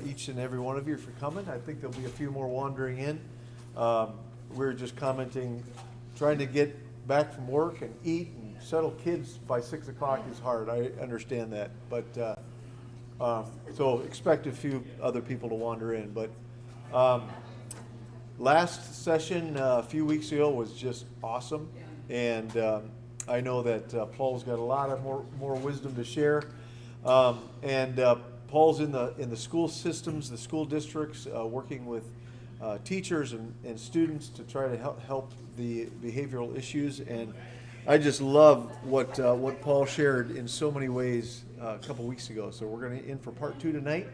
each and every one of you for coming. I think there'll be a few more wandering in. We're just commenting, trying to get back from work and eat and settle kids by 6 o'clock is hard. I understand that, but so expect a few other people to wander in. But last session a few weeks ago was just awesome, and I know that Paul's got a lot of more wisdom to share. Paul's in the school systems, the school districts, working with teachers and students to try to help the behavioral issues. And I just love what Paul shared in so many ways a couple weeks ago. So we're going to in for part 2 tonight.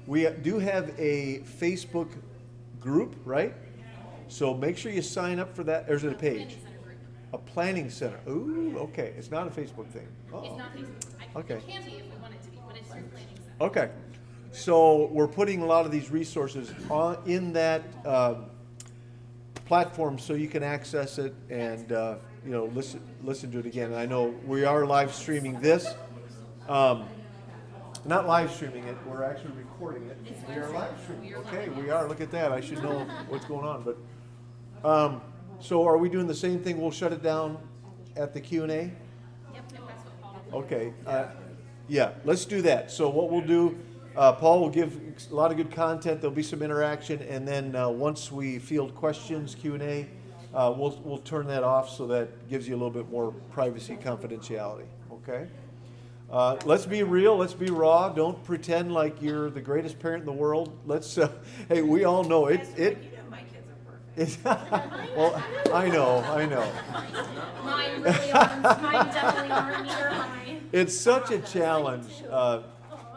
We do have a Facebook group, right? So make sure you sign up for that. There's a page. A planning center. Ooh, okay. It's not a Facebook thing. Oh. It's not Facebook. Okay. It can be if we want it to be, but it's through planning center. Okay. So we're putting a lot of these resources in that platform so you can access it and listen to it again. And I know we are live streaming this. Not live streaming it. We're actually recording it. We are live streaming. Okay, we are. Look at that. I should know what's going on. But so are we doing the same thing? We'll shut it down at the Q&A? Yep, that's what Paul did. Okay. Yeah, let's do that. So what we'll do, Paul will give a lot of good content. There'll be some interaction, and then once we field questions, Q&A, we'll turn that off so that gives you a little bit more privacy, confidentiality. Okay. Let's be real. Let's be raw. Don't pretend like you're the greatest parent in the world. Let's. Hey, we all know it. My kids are perfect. Well, I know. Mine really aren't. Mine definitely aren't either. It's such a challenge,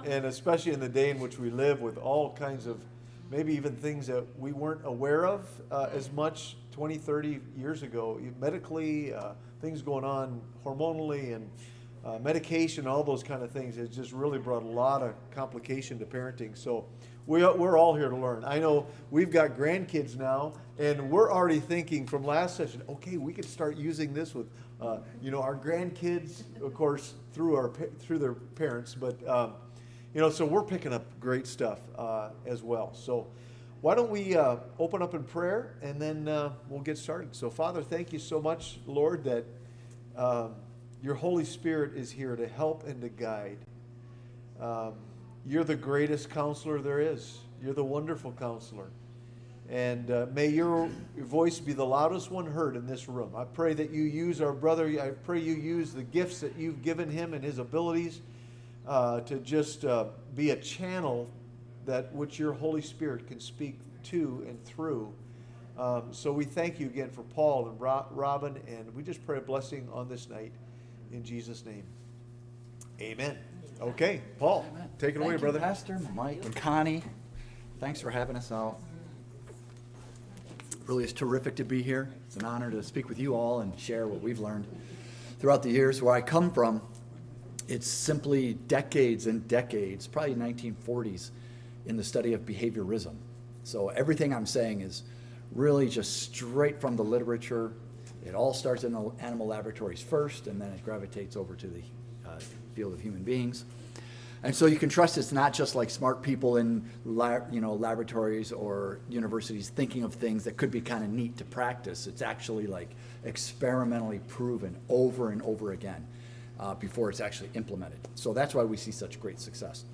and especially in the day in which we live, with all kinds of, maybe even things that we weren't aware of as much 20, 30 years ago, medically, things going on hormonally and medication, all those kind of things. It's just really brought a lot of complication to parenting. So we're all here to learn. I know we've got grandkids now, and we're already thinking from last session, okay, we could start using this with our grandkids, of course, through their parents, but so we're picking up great stuff as well. So why don't we open up in prayer, and then we'll get started. So Father, thank you so much, Lord, that your Holy Spirit is here to help and to guide. You're the greatest counselor there is. You're the wonderful counselor. And may your voice be the loudest one heard in this room. I pray that you use our brother. I pray you use the gifts that you've given him and his abilities to just be a channel that which your Holy Spirit can speak to and through. So we thank you again for Paul and Robin, and we just pray a blessing on this night in Jesus' name. Amen. Okay, Paul, take it away, brother. Pastor Mike and Connie, thanks for having us out. Really is terrific to be here. It's an honor to speak with you all and share what we've learned throughout the years. Where I come from, it's simply decades and decades, probably 1940s, in the study of behaviorism. So everything I'm saying is really just straight from the literature. It all starts in the animal laboratories first, and then it gravitates over to the field of human beings. And so you can trust it's not just like smart people in laboratories or universities thinking of things that could be kind of neat to practice. It's actually like experimentally proven over and over again before it's actually implemented. So that's why we see such great success.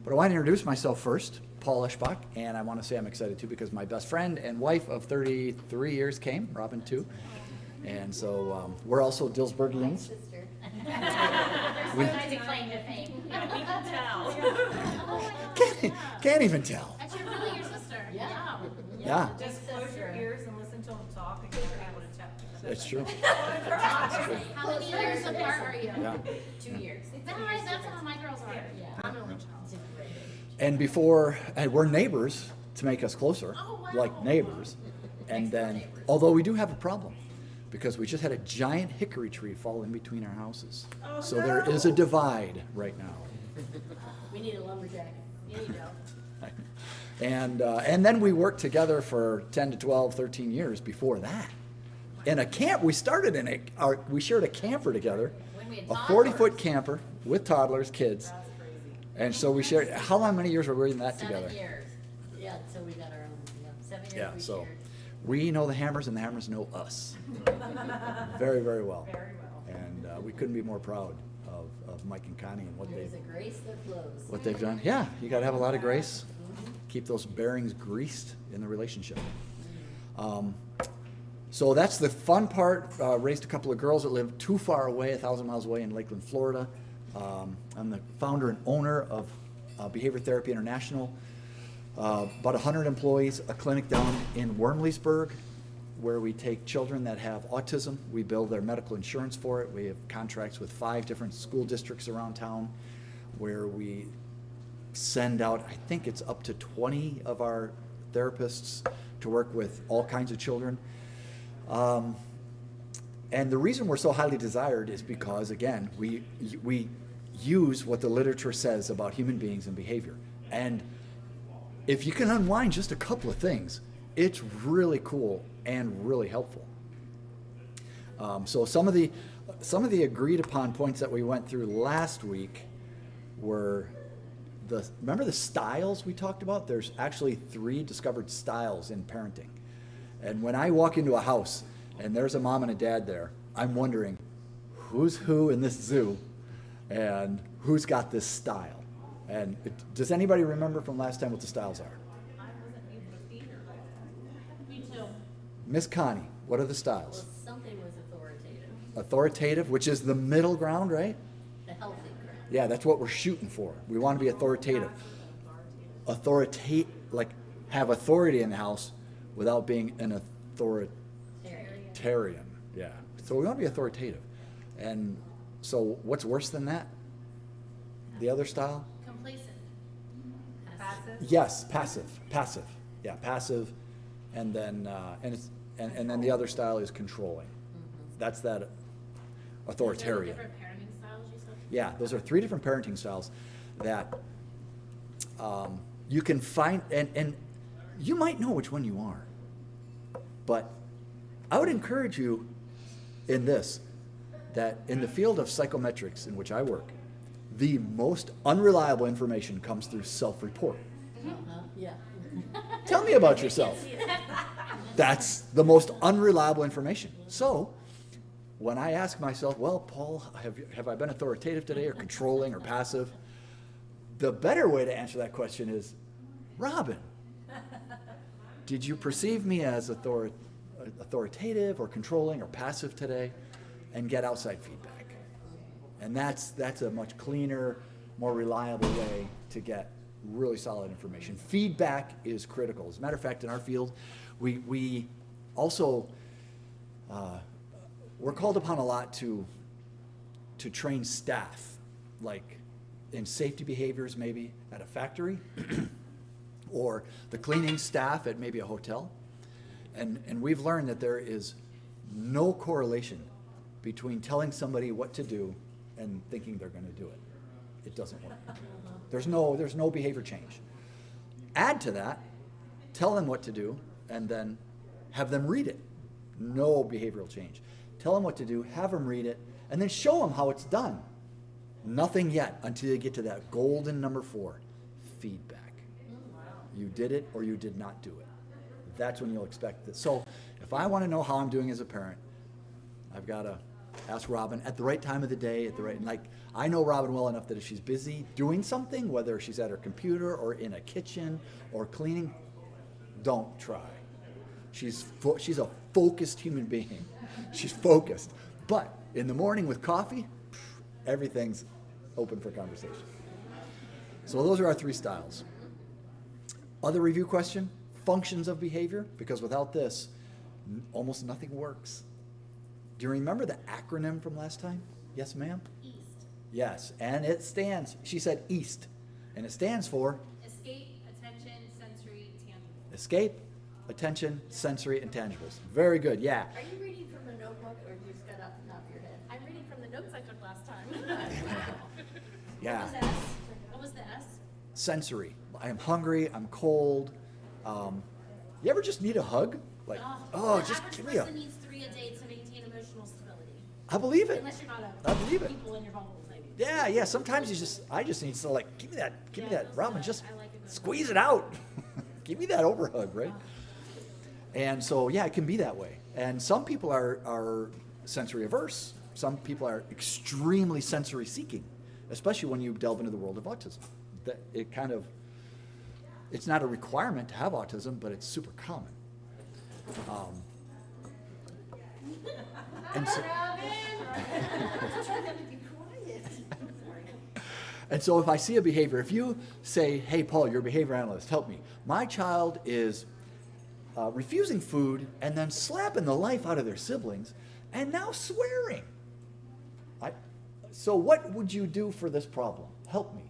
But I want to introduce myself first, Paul Eschbach, and I want to say I'm excited too because my best friend and wife of 33 years came, Robin too. And so we're also Dillsburgians. We claim to fame. We can tell. Can't even tell. That's really your sister. Yeah. Yeah. Just close your ears and listen to them talk, and you're able to chat. That's true. How many years apart are you? Yeah. 2 years. That's how my girls are. Yeah. I'm an only child. And before, and we're neighbors to make us closer, Oh, wow. like neighbors. And then, although we do have a problem, because we just had a giant hickory tree fall in between our houses. Oh, so there is a divide right now. We need a lumberjack. You need help. And then we worked together for 10 to 12, 13 years before that. In a camp, we started we shared a camper together, When we had a toddlers. 40-foot camper with toddlers, kids. And so we shared, how many years were we in that together? 7 years. Yeah, so we got our own, 7 years Yeah, we so shared. we know the Hammers and the Hammers know us very, very well. Very well. And we couldn't be more proud of Mike and Connie and There's a grace that flows. what they've done. Yeah, you got to have a lot of grace. Keep those bearings greased in the relationship. So that's the fun part. Raised a couple of girls that live too far away, 1,000 miles away in Lakeland, Florida. I'm the founder and owner of Behavior Therapy International. About 100 employees, a clinic down in Wormleysburg where we take children that have autism. We build their medical insurance for it. We have contracts with 5 different school districts around town where we send out, I think it's up to 20 of our therapists to work with all kinds of children. And the reason we're so highly desired is because, again, we use what the literature says about human beings and behavior. And if you can unwind just a couple of things, it's really cool and really helpful. So some of the agreed upon points that we went through last week were remember the styles we talked about? There's actually 3 discovered styles in parenting. And when I walk into a house and there's a mom and a dad there, I'm wondering who's who in this zoo and who's got this style. And does anybody remember from last time what the styles are? I wasn't able to feed her. Me too. Miss Connie, what are the Well, styles? something was authoritative, Authoritative, which is the middle ground, right? the healthy ground. Yeah, that's what we're shooting for. We want to be authoritative. Like have authority in the house without being an authoritarian. Yeah. So we want to be authoritative. And so what's worse than that? The other style? Complacent. Passive? Yes, passive. Yeah, passive. And then and then the other style is controlling. That's that authoritarian. Different parenting styles, you said? Yeah, those are 3 different parenting styles that you can find, and you might know which one you are. But I would encourage you in this, that in the field of psychometrics in which I work, the most unreliable information comes through self-report. Yeah. Tell me about yourself. That's the most unreliable information. So, when I ask myself, well, Paul, have I been authoritative today or controlling or passive? The better way to answer that question is, Robin, did you perceive me as authoritative or controlling or passive today? And get outside feedback. And that's a much cleaner, more reliable way to get really solid information. Feedback is critical. As a matter of fact, in our field, we also, we're called upon a lot to train staff, like in safety behaviors maybe at a factory, or the cleaning staff at maybe a hotel. And we've learned that there is no correlation between telling somebody what to do and thinking they're going to do it. It doesn't work. There's no behavior change. Add to that, tell them what to do, and then have them read it. No behavioral change. Tell them what to do, have them read it, and then show them how it's done. Nothing yet until you get to that golden number 4, feedback. You did it or you did not do it. That's when you'll expect this. So if I want to know how I'm doing as a parent, I've got to ask Robin at the right time of the day, I know Robin well enough that if she's busy doing something, whether she's at her computer or in a kitchen or cleaning, don't try. She's a focused human being. She's focused. But in the morning with coffee, everything's open for conversation. So those are our 3 styles. Other review question? Functions of behavior, because without this, almost nothing works. Do you remember the acronym from last time? Yes, ma'am? East. Yes, and it stands, she said EAST, and it stands for Escape, attention, sensory, tangible. escape, attention, sensory, and tangibles. Very good, yeah. Are you reading from a notebook or just got off the top of your head? I'm reading from the notes I took last time. Yeah. What was the S? What was the S? Sensory. I am hungry, I'm cold. You ever just need a hug? Like, The just average give me a... person needs 3 a day to maintain emotional stability. I believe it. Unless you're not I believe it. people in your bubbles, maybe. Yeah. Sometimes I just need to like, give me that, Robin, just squeeze it out. Give me that overhug, right? And so, yeah, it can be that way. And some people are sensory averse. Some people are extremely sensory seeking, especially when you delve into the world of autism. It's not a requirement to have autism, but it's super common. And so, and so if I see a behavior, if you say, hey, Paul, you're a behavior analyst, help me. My child is refusing food and then slapping the life out of their siblings and now swearing. So what would you do for this problem? Help me.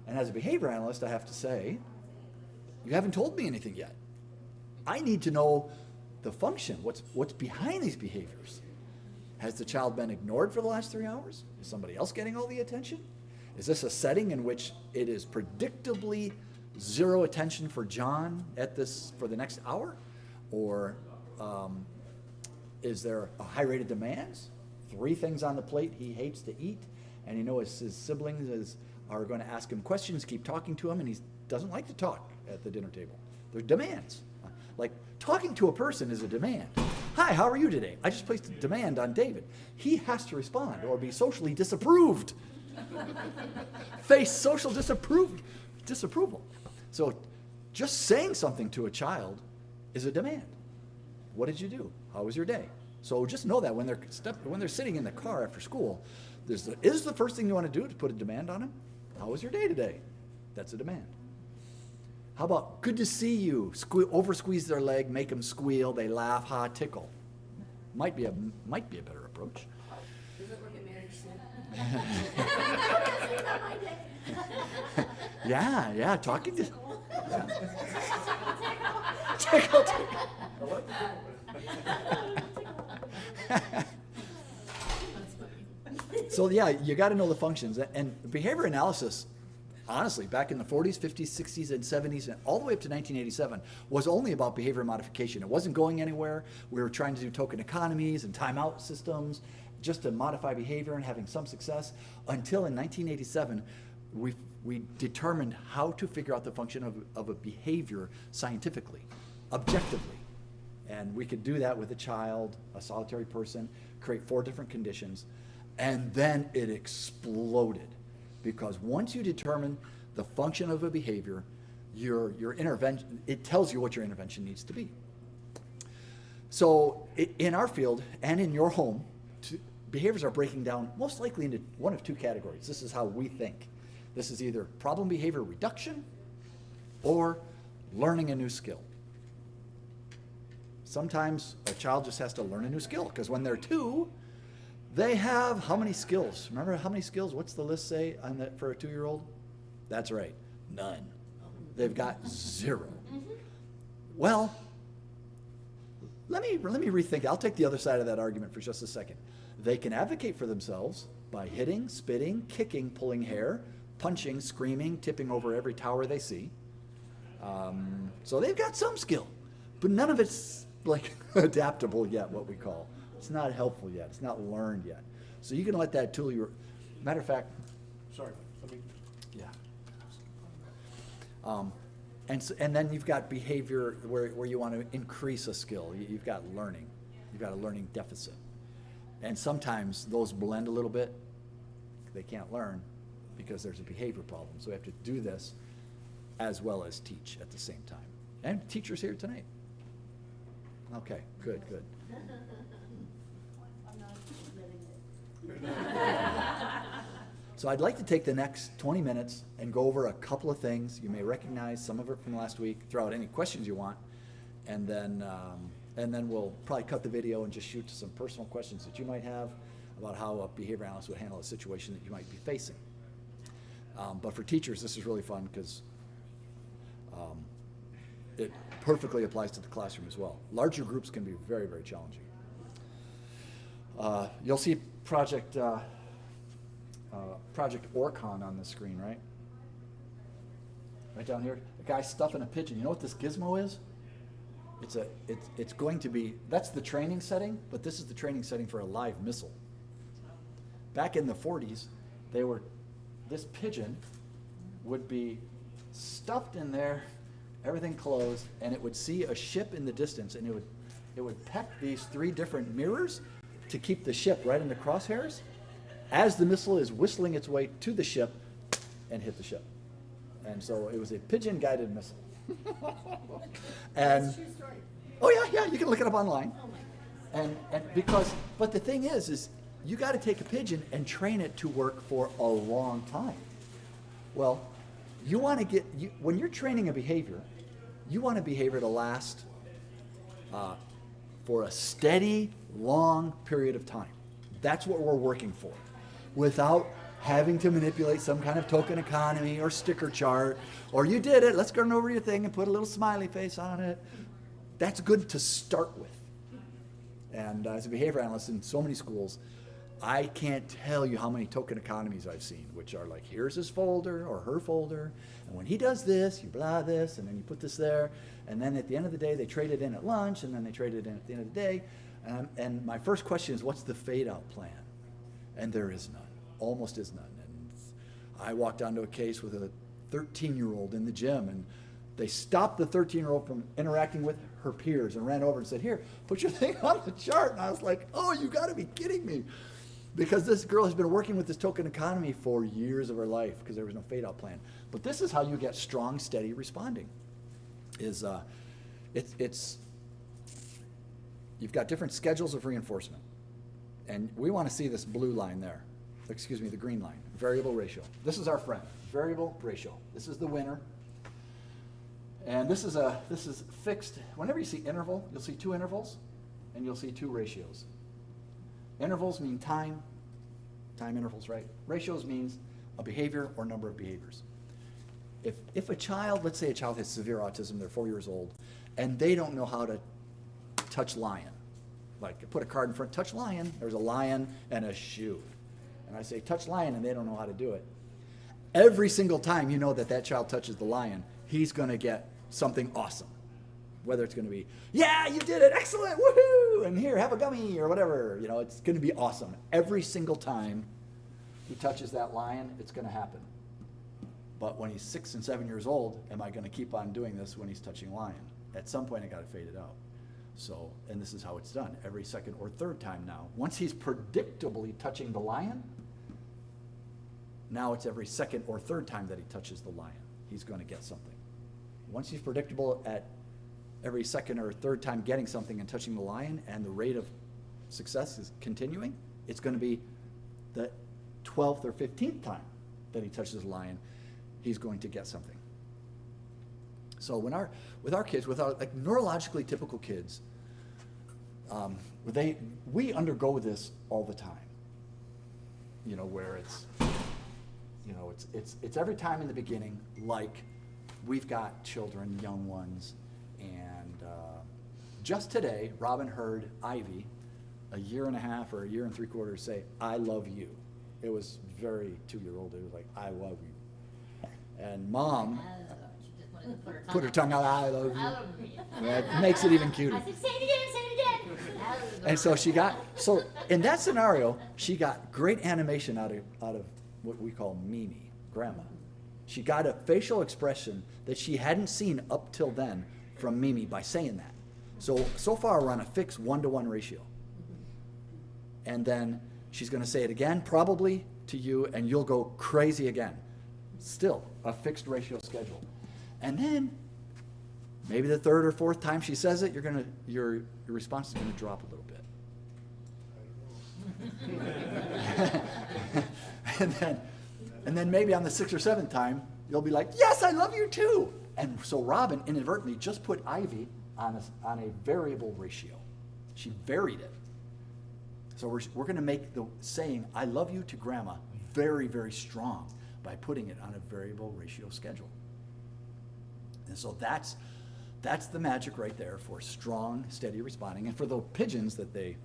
And as a behavior analyst, I have to say, you haven't told me anything yet. I need to know the function, what's behind these behaviors. Has the child been ignored for the last 3 hours? Is somebody else getting all the attention? Is this a setting in which it is predictably zero attention for John for the next hour? Or is there a high rate of demands? 3 things on the plate he hates to eat, and his siblings are going to ask him questions, keep talking to him, and he doesn't like to talk at the dinner table. They're demands. Like, talking to a person is a demand. Hi, how are you today? I just placed a demand on David. He has to respond or be socially disapproved. Face social disapproval. So just saying something to a child is a demand. What did you do? How was your day? So just know that when they're sitting in the car after school, is the first thing you want to do to put a demand on them? How was your day today? That's a demand. How about good to see you? Over squeeze their leg, make them squeal, they laugh, tickle. Might be a better approach. Does it work at marriage too? Yeah, talking to. Tickle. So yeah, you got to know the functions. And behavior analysis, honestly, back in the 40s, 50s, 60s, and 70s, and all the way up to 1987, was only about behavior modification. It wasn't going anywhere. We were trying to do token economies and timeout systems just to modify behavior and having some success, until in 1987, we determined how to figure out the function of a behavior scientifically, objectively. And we could do that with a child, a solitary person, create 4 different conditions, and then it exploded. Because once you determine the function of a behavior, your intervention, it tells you what your intervention needs to be. So in our field and in your home, behaviors are breaking down most likely into one of 2 categories. This is how we think. This is either problem behavior reduction or learning a new skill. Sometimes a child just has to learn a new skill, because when they're 2, they have how many skills? Remember how many skills? What's the list say for a 2-year-old? That's right, none. They've got 0. Well, let me rethink. I'll take the other side of that argument for just a second. They can advocate for themselves by hitting, spitting, kicking, pulling hair, punching, screaming, tipping over every tower they see. So they've got some skill, but none of it's like adaptable yet, what we call. It's not helpful yet. It's not learned yet. So you can let that tool matter of fact. Sorry, let me. Yeah. And then you've got behavior where you want to increase a skill. You've got learning. You've got a learning deficit. And sometimes those blend a little bit. They can't learn because there's a behavior problem. So we have to do this as well as teach at the same time. And teachers here tonight. Okay, good. I'm not admitting it. So I'd like to take the next 20 minutes and go over a couple of things. You may recognize some of it from last week. Throw out any questions you want, and then we'll probably cut the video and just shoot to some personal questions that you might have about how a behavior analyst would handle a situation that you might be facing. But for teachers, this is really fun because it perfectly applies to the classroom as well. Larger groups can be very, very challenging. You'll see Project Orcon on the screen, right? Right down here. A guy stuffing a pigeon. You know what this gizmo is? It's going to be, that's the training setting, but this is the training setting for a live missile. Back in the 40s, this pigeon would be stuffed in there, everything closed, and it would see a ship in the distance, and it would peck these 3 different mirrors to keep the ship right in the crosshairs as the missile is whistling its way to the ship and hit the ship. And so it was a pigeon-guided missile. And True story. oh yeah, you can look it up online. Oh my goodness. And because, but the thing is you got to take a pigeon and train it to work for a long time. Well, you want to when you're training a behavior, you want a behavior to last for a steady, long period of time. That's what we're working for, without having to manipulate some kind of token economy or sticker chart, or you did it, let's go over your thing and put a little smiley face on it. That's good to start with. And as a behavior analyst in so many schools, I can't tell you how many token economies I've seen, which are like, here's his folder or her folder, and when he does this, you blah this, and then you put this there, and then at the end of the day, they trade it in at lunch, and then they trade it in at the end of the day. And my first question is, what's the fade-out plan? And there is none. Almost is none. And I walked onto a case with a 13-year-old in the gym, and they stopped the 13-year-old from interacting with her peers and ran over and said, here, put your thing on the chart. And I was like, oh, you got to be kidding me. Because this girl has been working with this token economy for years of her life because there was no fade-out plan. But this is how you get strong, steady responding. You've got different schedules of reinforcement. And we want to see this blue line there. Excuse me, the green line, variable ratio. This is our friend, variable ratio. This is the winner. And this is fixed. Whenever you see interval, you'll see 2 intervals, and you'll see 2 ratios. Intervals mean time intervals, right? Ratios means a behavior or number of behaviors. If a child, let's say a child has severe autism, they're 4 years old, and they don't know how to touch lion, like put a card in front, touch lion, there's a lion and a shoe. And I say, touch lion, and they don't know how to do it. Every single time you know that child touches the lion, he's going to get something awesome. Whether it's going to be, yeah, you did it, excellent, woohoo, and here, have a gummy, or whatever. It's going to be awesome. Every single time he touches that lion, it's going to happen. But when he's 6 and 7 years old, am I going to keep on doing this when he's touching lion? At some point, I got to fade it out. So, and this is how it's done, every second or third time now. Once he's predictably touching the lion, now it's every second or third time that he touches the lion. He's going to get something. Once he's predictable at every second or third time getting something and touching the lion, and the rate of success is continuing, it's going to be the 12th or 15th time that he touches the lion, he's going to get something. So with our kids, with our like neurologically typical kids, we undergo this all the time. Where it's every time in the beginning, like we've got children, young ones, and just today, Robin heard Ivy, a 1.5 years or 1 3/4 years, say, I love you. It was very 2-year-old. It was like, I love you. And Mom She just wanted to put her tongue out, I love I you. love me. That makes it even cuter. I said, say it again. And so in that scenario, she got great animation out of what we call Mimi, Grandma. She got a facial expression that she hadn't seen up till then from Mimi by saying that. So far we're on a fixed 1-to-1 ratio. And then she's going to say it again, probably to you, and you'll go crazy again. Still a fixed ratio schedule. And then maybe the 3rd or 4th time she says it, your response is going to drop a little bit. and then maybe on the 6th or 7th time, you'll be like, yes, I love you too. And so Robin inadvertently just put Ivy on a variable ratio. She varied it. So we're going to make the saying, I love you to Grandma very, very strong by putting it on a variable ratio schedule. And so that's the magic right there for strong, steady responding. And for the pigeons that they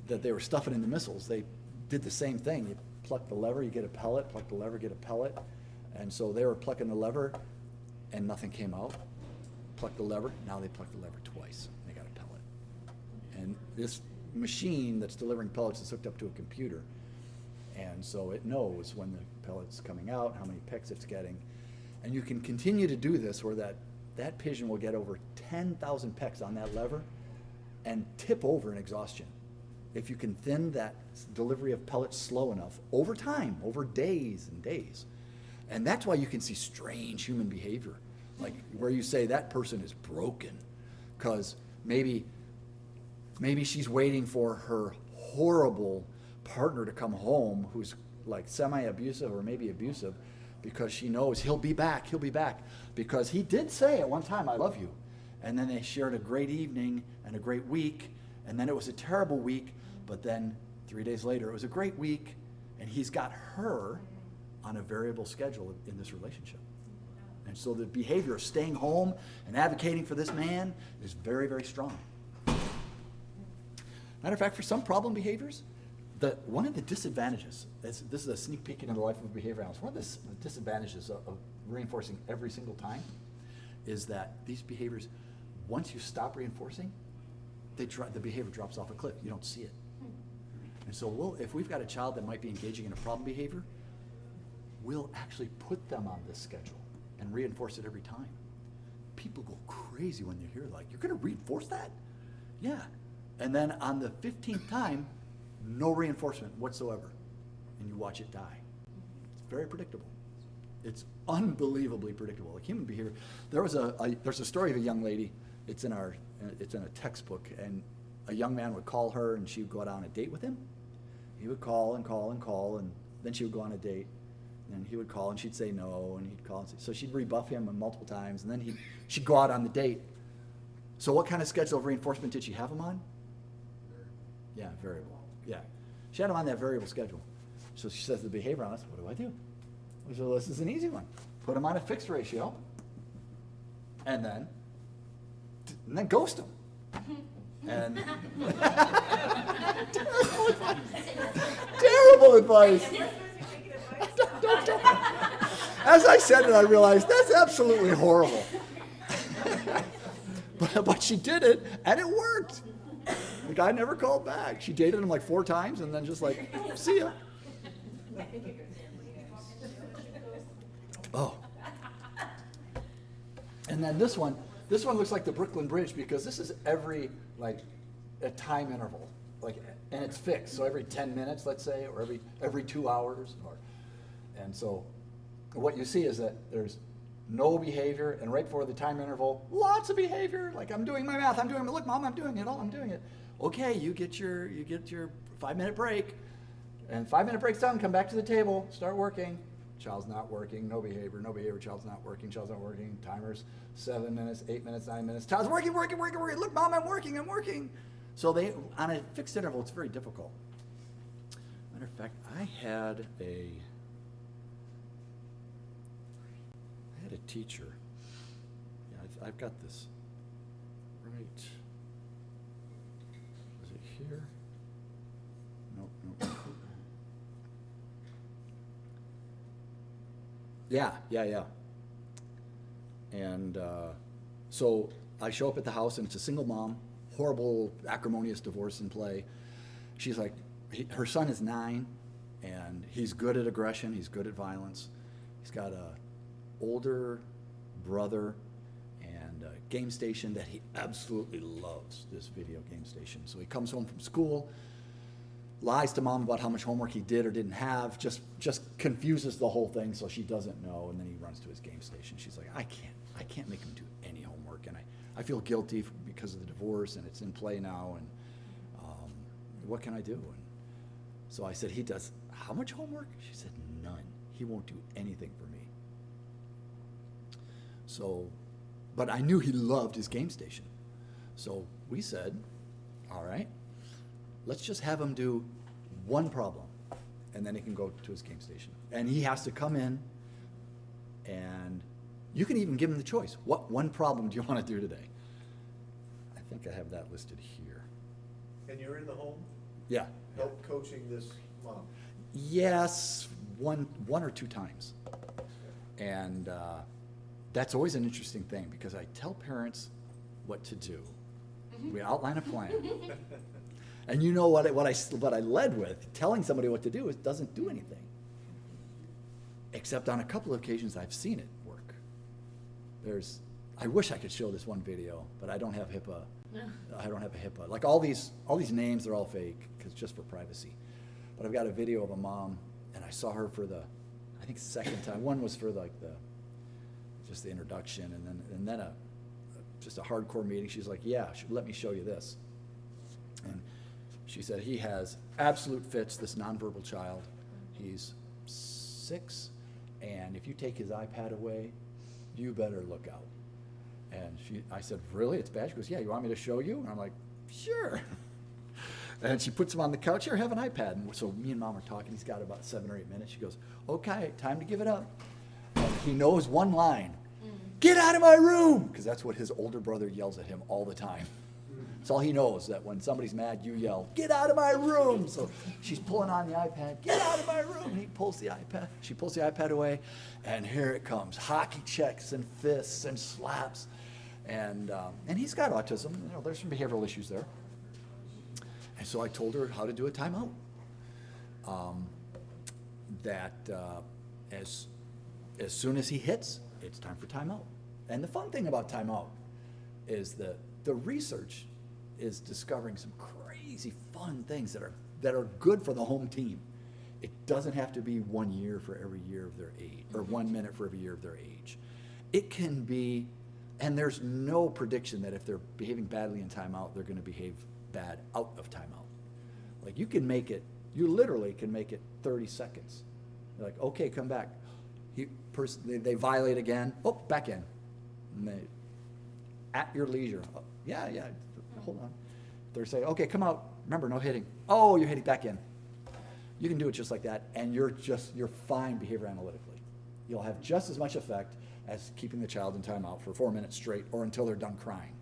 were stuffing in the missiles, they did the same thing. You pluck the lever, you get a pellet, pluck the lever, get a pellet. And so they were plucking the lever and nothing came out. Pluck the lever, now they pluck the lever twice. They got a pellet. And this machine that's delivering pellets is hooked up to a computer. And so it knows when the pellet's coming out, how many pecks it's getting. And you can continue to do this where that pigeon will get over 10,000 pecks on that lever and tip over in exhaustion. If you can thin that delivery of pellets slow enough over time, over days and days. And that's why you can see strange human behavior, like where you say that person is broken, because maybe she's waiting for her horrible partner to come home who's like semi-abusive or maybe abusive, because she knows he'll be back, because he did say at one time, I love you. And then they shared a great evening and a great week, and then it was a terrible week, but then 3 days later it was a great week, and he's got her on a variable schedule in this relationship. And so the behavior of staying home and advocating for this man is very, very strong. Matter of fact, for some problem behaviors, one of the disadvantages, this is a sneak peek into the life of a behavior analyst, one of the disadvantages of reinforcing every single time is that these behaviors, once you stop reinforcing, the behavior drops off a cliff. You don't see it. And so if we've got a child that might be engaging in a problem behavior, we'll actually put them on this schedule and reinforce it every time. People go crazy when they hear, like, you're going to reinforce that? Yeah. And then on the 15th time, no reinforcement whatsoever. And you watch it die. It's very predictable. It's unbelievably predictable. Like human behavior. There's a story of a young lady. It's in a textbook, and a young man would call her, and she would go out on a date with him. He would call and call and call, and then she would go on a date. And he would call, and she'd say no, and he'd call and say, so she'd rebuff him multiple times, and then she'd go out on the date. So what kind of schedule of reinforcement did she have him on? Yeah, variable. Yeah. She had him on that variable schedule. So she says to the behavior analyst, what do? So this is an easy one. Put him on a fixed ratio, and then ghost him. And terrible advice. Don't. As I said it, I realized that's absolutely horrible. But she did it, and it worked. The guy never called back. She dated him like 4 times, and then just like, see ya. Oh. And then this one looks like the Brooklyn Bridge, because this is every a time interval, and it's fixed. So every 10 minutes, let's say, or every 2 hours, and so what you see is that there's no behavior, and right before the time interval, lots of behavior. Like, I'm doing my math, look, Mom, I'm doing it all, I'm doing it. Okay, you get your 5-minute break, and 5-minute break's done. Come back to the table, start working. Child's not working, no behavior, child's not working, timers, 7 minutes, 8 minutes, 9 minutes, child's working, look, Mom, I'm working. So on a fixed interval, it's very difficult. Matter of fact, I had a teacher, yeah, I've got this, right, is it here? Nope. Yeah. And so I show up at the house, and it's a single mom, horrible, acrimonious divorce in play. She's like, her son is 9, and he's good at aggression, he's good at violence. He's got a older brother and a game station that he absolutely loves, this video game station. So he comes home from school, lies to Mom about how much homework he did or didn't have, just confuses the whole thing so she doesn't know, and then he runs to his game station. She's like, I can't make him do any homework, and I feel guilty because of the divorce, and it's in play now, and what can I do? And so I said, he does how much homework? She said, none. He won't do anything for me. So, but I knew he loved his game station. So we said, all right, let's just have him do one problem, and then he can go to his game station. And he has to come in, and you can even give him the choice. What one problem do you want to do today? I think I have that listed here. And you're in the home, Yeah. help coaching this mom. Yes, one or 2 times. And that's always an interesting thing, because I tell parents what to do. We outline a plan. And you know what I led with, telling somebody what to do, it doesn't do anything. Except on a couple of occasions I've seen it work. I wish I could show this one video, but I don't have HIPAA. I don't have a HIPAA. Like all these names, they're all fake, because just for privacy. But I've got a video of a mom, and I saw her for I think second time. One was for just the introduction, and then just a hardcore meeting. She's like, yeah, let me show you this. And she said he has absolute fits, this nonverbal child. He's 6, and if you take his iPad away, you better look out. And I said, really? It's bad? She goes, yeah, you want me to show you? And I'm like, sure. And she puts him on the couch. Here, have an iPad. And so me and Mom are talking. He's got about 7 or 8 minutes. She goes, okay, time to give it up. And he knows one line. Get out of my room! Because that's what his older brother yells at him all the time. That's all he knows, that when somebody's mad, you yell, get out of my room! So she's pulling on the iPad, get out of my room! And she pulls the iPad away, and here it comes. Hockey checks and fists and slaps. And he's got autism. There's some behavioral issues there. And so I told her how to do a timeout. As soon as he hits, it's time for timeout. And the fun thing about timeout is that the research is discovering some crazy fun things that are good for the home team. It doesn't have to be 1 year for every year of their age, or 1 minute for every year of their age. It can be, and there's no prediction that if they're behaving badly in timeout, they're going to behave bad out of timeout. Like you literally can make it 30 seconds. You're like, okay, come back. They violate again. Oh, back in. And at your leisure. Oh, yeah, hold on. They're saying, okay, come out. Remember, no hitting. Oh, you're hitting, back in. You can do it just like that, and you're fine behavior analytically. You'll have just as much effect as keeping the child in timeout for 4 minutes straight or until they're done crying.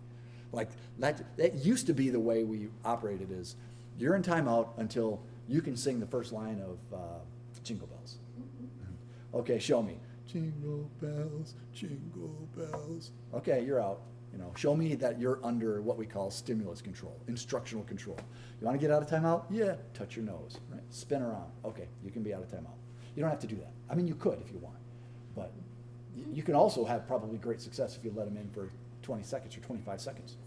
Like that used to be the way we operated, is you're in timeout until you can sing the first line of Jingle Bells. Okay, show me. Jingle bells, jingle bells. Okay, you're out. Show me that you're under what we call stimulus control, instructional control. You want to get out of timeout? Yeah. Touch your nose, right? Spin around. Okay, you can be out of timeout. You don't have to do that. I mean, you could if you want, but you can also have probably great success if you let them in for 20 seconds or 25 seconds.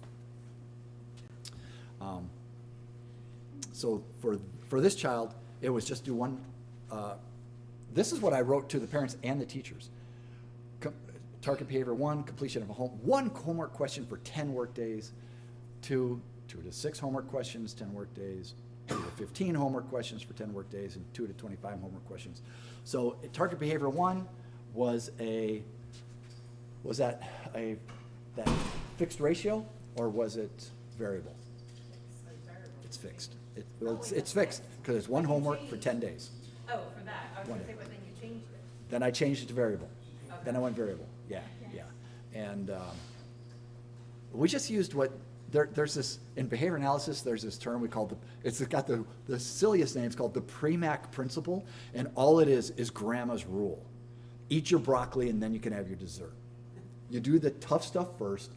So for this child, it was just do one. This is what I wrote to the parents and the teachers. Target behavior 1, completion of 1 homework question for 10 work days, 2 to 6 homework questions, 10 work days, 2 to 15 homework questions for 10 work days, and 2 to 25 homework questions. So target behavior 1 was that fixed ratio, or was it variable? It's fixed. It's fixed because it's 1 homework for 10 days. Oh, for that, I was gonna say, but then you changed it. Then I changed it to variable. Okay. Then I went variable. Yeah. And we just used there's this, in behavior analysis, there's this term we call it's got the silliest name. It's called the Premack principle, and all it is grandma's rule. Eat your broccoli and then you can have your dessert. You do the tough stuff first,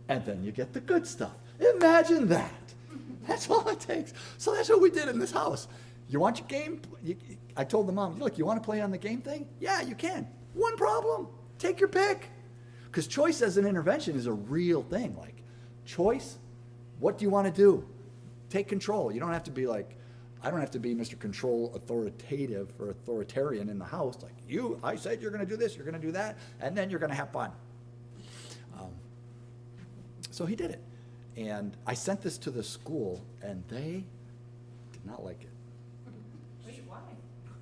and then you get the good stuff. Imagine that. That's all it takes. So that's what we did in this house. You want your game? I told the mom, look, you want to play on the game thing? Yeah, you can. One problem. Take your pick. Because choice as an intervention is a real thing. Like, choice, what do you want to do? Take control. You don't have to be like, I don't have to be Mr. Control authoritative or authoritarian in the house. Like, I said you're going to do this, you're going to do that, and then you're going to have fun. So he did it. And I sent this to the school, and they did not like it. Wait, why?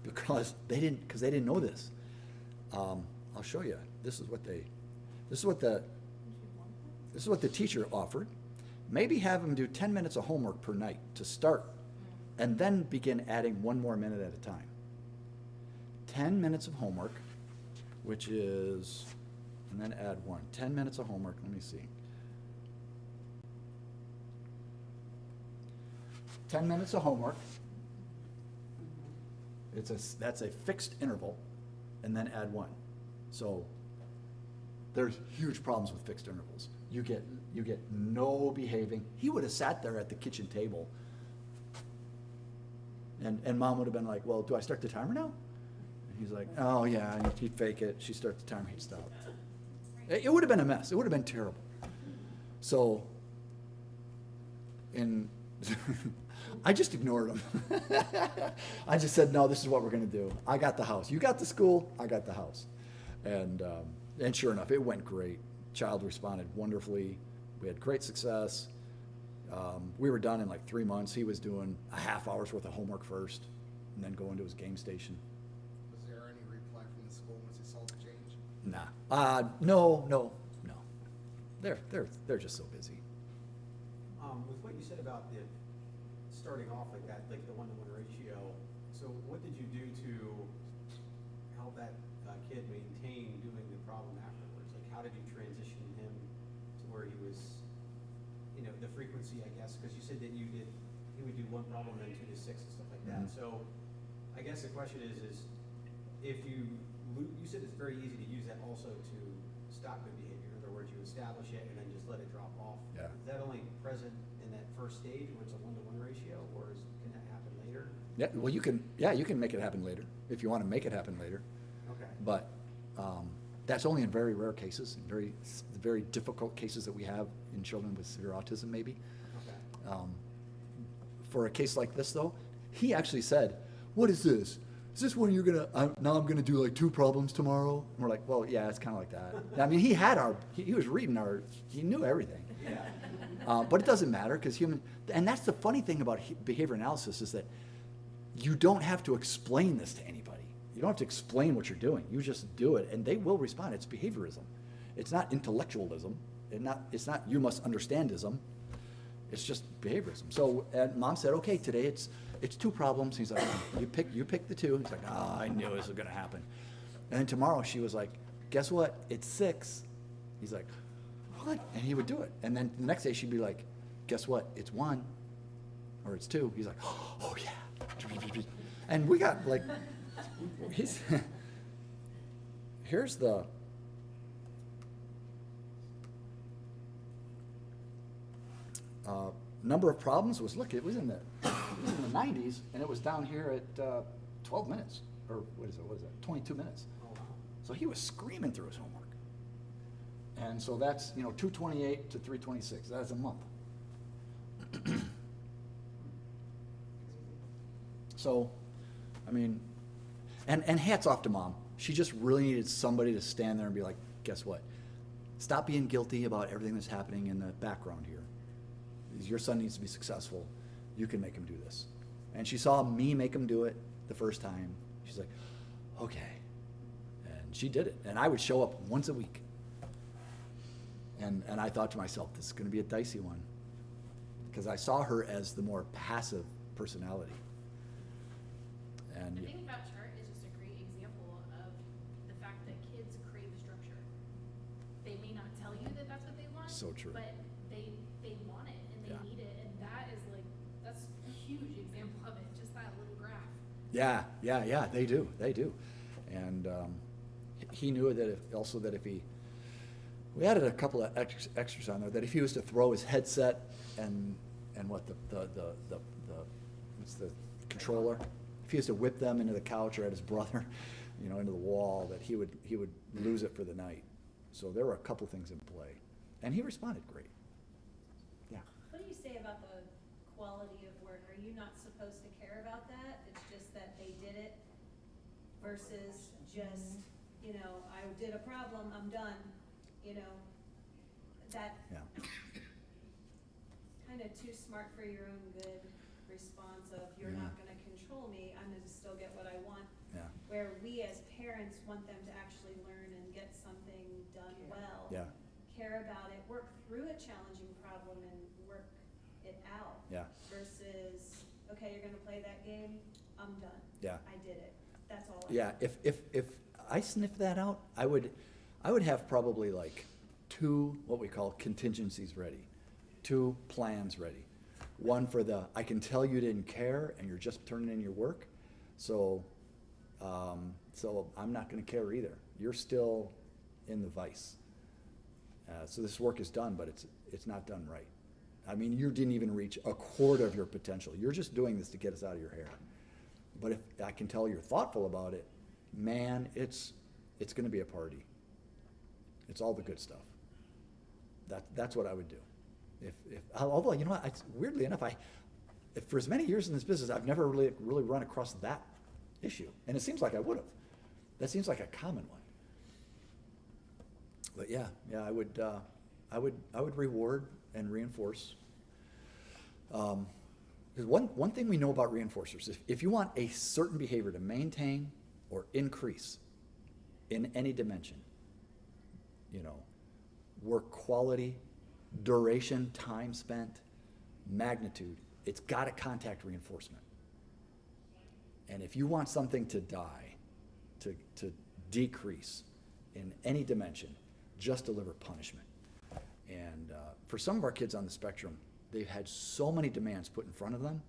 Because they didn't know this. I'll show you. This is what the teacher offered. Maybe have them do 10 minutes of homework per night to start, and then begin adding 1 more minute at a time. 10 minutes of homework, which is, and then add 1. 10 minutes of homework, let me see. 10 minutes of homework. That's a fixed interval, and then add 1. So there's huge problems with fixed intervals. You get no behaving. He would have sat there at the kitchen table And mom would have been like, well, do I start the timer now? And he's like, oh yeah, and he'd fake it. She'd start the timer, he'd stop. It would have been a mess. It would have been terrible. So, I just ignored him. I just said, no, this is what we're going to do. I got the house. You got the school. I got the house. And sure enough, it went great. Child responded wonderfully. We had great success. We were done in like 3 months. He was doing a half hour's worth of homework first and then going to his game station. Was there any reply from the school once they saw the change? Nah. No. They're just so busy. With what you said about the starting off like that, like the 1-to-1 ratio, so what did you do to help that kid maintain doing the problem afterwards? Like, how did you transition him to where he was, the frequency, I guess, because you said that he would do one problem and 2 to 6 and stuff like that. Mhm. So I guess the question is if you said it's very easy to use that also to stop good behavior. In other words, you establish it and then just let it drop off. Yeah. Is that only present in that first stage where it's a 1-to-1 ratio, or can that happen later? Yeah, well, you can make it happen later if you want to make it happen later. Okay. But that's only in very rare cases, in very difficult cases that we have in children with severe autism, maybe. Okay. For a case like this, though, he actually said, "What is this? Is this when you're now I'm gonna do like 2 problems tomorrow?" And we're like, "Well, yeah, it's kind of like that." I mean, he was reading he knew everything. Yeah. But it doesn't matter because and that's the funny thing about behavior analysis is that you don't have to explain this to anybody. You don't have to explain what you're doing. You just do it, and they will respond. It's behaviorism. It's not intellectualism. It's not you must understandism. It's just behaviorism. So, and mom said, okay, today it's 2 problems. He's like, you pick the 2. He's like, I knew this was gonna happen. And then tomorrow she was like, guess what? It's 6. He's like, what? And he would do it. And then the next day she'd be like, guess what? It's 1 or it's 2. He's like, oh yeah. And we got like, here's the, number of problems was, look, it was in the 90s, and it was down here at 12 minutes, or what is it, 22 minutes. Oh, wow. So he was screaming through his homework. And so that's, 228 to 326, that's a month. So, I mean, and hats off to mom. She just really needed somebody to stand there and be like, guess what? Stop being guilty about everything that's happening in the background here. Your son needs to be successful. You can make him do this. And she saw me make him do it the first time. She's like, okay. And she did it. And I would show up once a week. And I thought to myself, this is going to be a dicey one. Because I saw her as the more passive personality. And I think that chart is just a great example of the fact that kids crave structure. They may not tell you that that's what they want. So true. But they want it and they Yeah. need it, and that's a huge example of it. Just that little graph. Yeah, they do. And he knew that we added a couple of extras on there, that if he was to throw his headset and what the what's the controller, if he was to whip them into the couch or at his brother, into the wall, that he would lose it for the night. So there were a couple things in play, and he responded great. Yeah. What do you say about the quality of work? Are you not supposed to care about that? It's just that they did it versus just, I did a problem, I'm done, that Yeah. kind of too smart for your own good response of you're not gonna control me, I'm gonna still get what I want. Yeah. Where we as parents want them to actually learn and get something done well. Yeah. Care about it, work through a challenging problem and work it out. Yeah. Versus, okay, you're gonna play that game, I'm done. Yeah. I did it, that's all I Yeah, if I sniffed that out, I would have probably like 2 what we call contingencies ready, 2 plans ready. One for I can tell you didn't care and you're just turning in your work, so I'm not going to care either. You're still in the vice. So this work is done, but it's not done right. I mean, you didn't even reach a quarter of your potential. You're just doing this to get us out of your hair. But if I can tell you're thoughtful about it, man, it's gonna be a party. It's all the good stuff. That's what I would do. Although, you know what, weirdly enough, if for as many years in this business, I've never really run across that issue. And it seems like I would've. That seems like a common one. But yeah, I would reward and reinforce. Because one thing we know about reinforcers is if you want a certain behavior to maintain or increase in any dimension, work quality, duration, time spent, magnitude, it's got to contact reinforcement. And if you want something to die, to decrease in any dimension, just deliver punishment. And for some of our kids on the spectrum, they've had so many demands put in front of them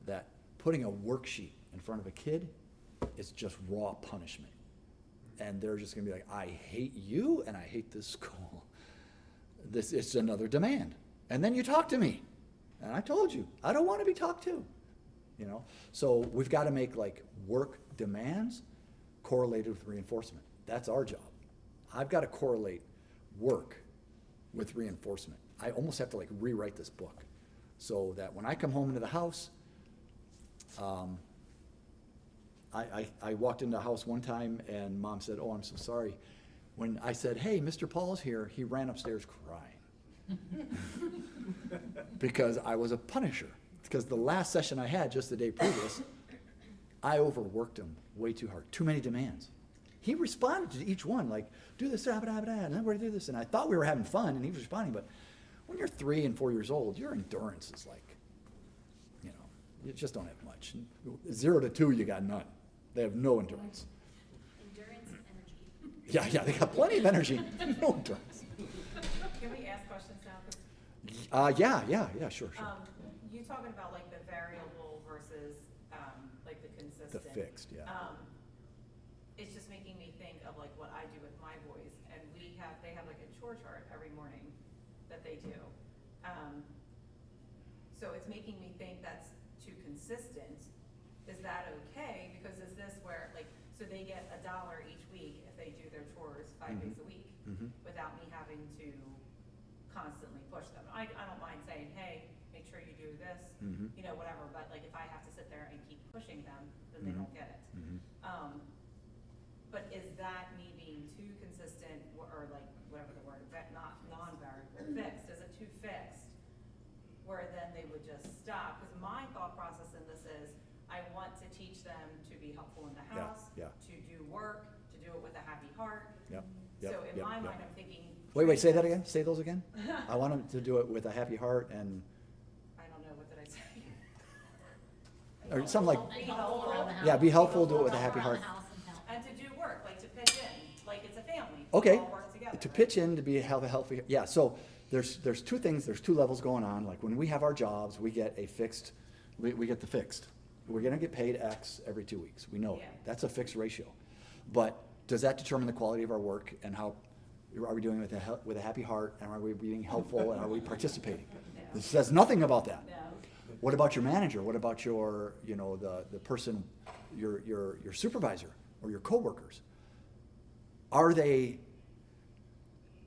that putting a worksheet in front of a kid is just raw punishment. And they're just gonna be like, I hate you and I hate this school. It's another demand. And then you talk to me. And I told you, I don't want to be talked to. So we've got to make like work demands correlated with reinforcement. That's our job. I've got to correlate work with reinforcement. I almost have to like rewrite this book so that when I come home into the house, I walked into the house one time and Mom said, oh, I'm so sorry. When I said, hey, Mr. Paul's here, he ran upstairs crying. Because I was a punisher. Because the last session I had just the day previous, I overworked him way too hard. Too many demands. He responded to each one, like, do this, and then we're gonna do this. And I thought we were having fun, and he was responding. But when you're 3 and 4 years old, your endurance is like, you just don't have much. 0 to 2, you got none. They have no endurance. Endurance and energy. Yeah, they got plenty of energy, no endurance. Can we ask questions now? Yeah, sure. You talking about like the variable versus, like the consistent. The fixed, yeah. It's just making me think of like what I do with my boys, and they have like a chore chart every morning that they do. So it's making me think that's too consistent. Is that okay? Because is this where like, so they get $1 each week if they do their chores 5 days a week without me having to constantly push them. I don't mind saying, hey, make sure you do this, whatever, but like if I have to sit there and keep pushing them, then they don't get it. But is that me being too consistent or like whatever the word, not non-variable, fixed? Is it too fixed? Where then they would just stop? Because my thought process in this is, I want to teach them to be helpful in the house, to do work, to do it with a happy heart. So in my mind, I'm thinking. Wait, say that again? Say those again? I want them to do it with a happy heart and. I don't know, what did I say? Or something like, Be helpful around the house. yeah, be helpful, do it with a happy heart. And to do work, like to pitch in, like it's a family. Okay, We all work together, to right? pitch in, to be healthy, yeah, so there's 2 things, there's 2 levels going on. Like when we have our jobs, we get a fixed, we get the fixed. We're gonna get paid X every 2 weeks, we know it. Yeah. That's a fixed ratio. But does that determine the quality of our work and how, are we doing it with a happy heart, and are we being helpful, and are we participating? No. It says nothing about that. No. What about your manager? What about your, the person, your supervisor or your coworkers? Are they,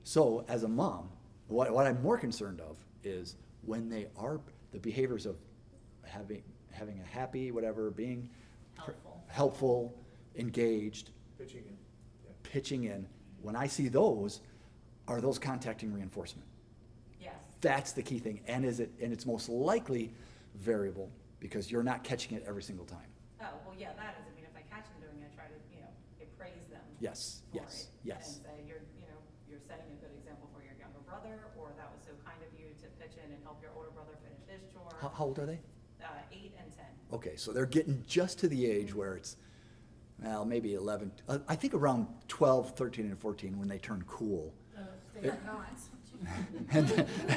so as a mom, what I'm more concerned of is when they are, the behaviors of having a happy, whatever, being helpful, engaged, pitching in, when I see those, are those contacting reinforcement? Yes. That's the key thing, and it's most likely variable because you're not catching it every single time. Oh, well, yeah, that is, if I catch them doing it, I try to, praise them. Yes, for yes, it, yes. And say, you're setting a good example for your younger brother, or that was so kind of you to pitch in and help your older brother finish his chore. How old are they? 8 and 10. Okay, so they're getting just to the age where it's, well, maybe 11, I think around 12, 13, and 14 when they turn cool. They are not. And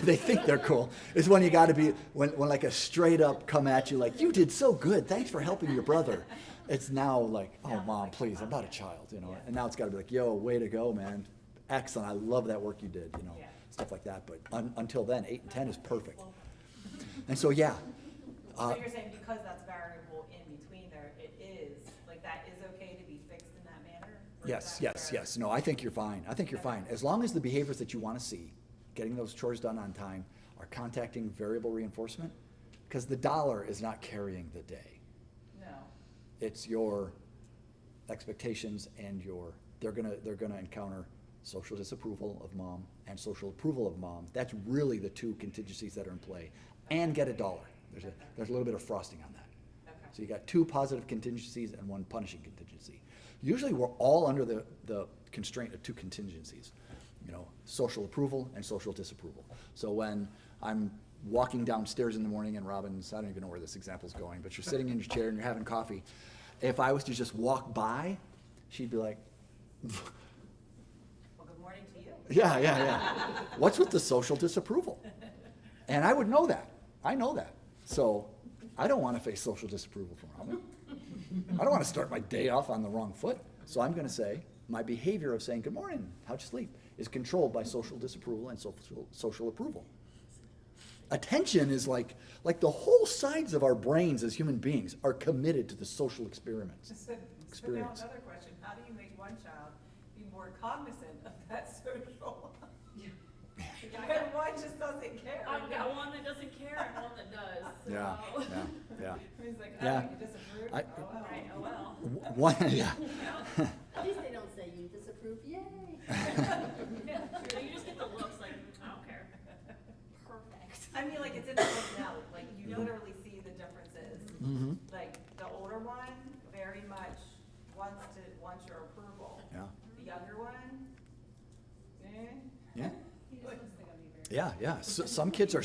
they think they're cool. It's when you got to be, when like a straight up come at you like, you did so good, thanks for helping your brother. It's now like, oh mom, please, I'm not a child, Yeah. And now it's got to be like, yo, way to go, man. Excellent, I love that work you did, Yeah. stuff like that. But until then, 8 and 10 is perfect. And so, yeah. So you're saying because that's variable in between there, it is Yes, yes, yes. No, I think you're fine. I think you're fine. As long as the behaviors that you want to see, getting those chores done on time, are contacting variable reinforcement, because the dollar is not carrying the day. No. It's your expectations and they're gonna encounter social disapproval of mom and social approval of mom. That's really the two contingencies that are in play. And get a dollar. There's a little bit of frosting on that. Okay. So you got two positive contingencies and one punishing contingency. Usually we're all under the constraint of two contingencies, social approval and social disapproval. So when I'm walking downstairs in the morning and Robin's, I don't even know where this example's going, but you're sitting in your chair and you're having coffee. If I was to just walk by, she'd be like, Well, good morning to you. yeah. What's with the social disapproval? And I would know that. I know that. So I don't want to face social disapproval from Robin. I don't want to start my day off on the wrong foot. So I'm going to say my behavior of saying, good morning, how'd you sleep, is controlled by social disapproval and social approval. Attention is like the whole sides of our brains as human beings are committed to the social experiments. So now Experience. another question, how do you make one child be more cognizant of that social? When one just doesn't care. I've got one that doesn't care and one that does, so. Yeah. He's like, Yeah. you disapprove? I- Oh, well. Right, oh well. One, yeah. At least they don't say you disapprove, yay. You just get the looks like, I don't care. Perfect. I mean, like, it's in the personality, like, you literally see the differences. Mm-hmm. Like, the older one very much wants your approval. Yeah. The younger one, Yeah. He just wants to go be very. Yeah. So, some kids are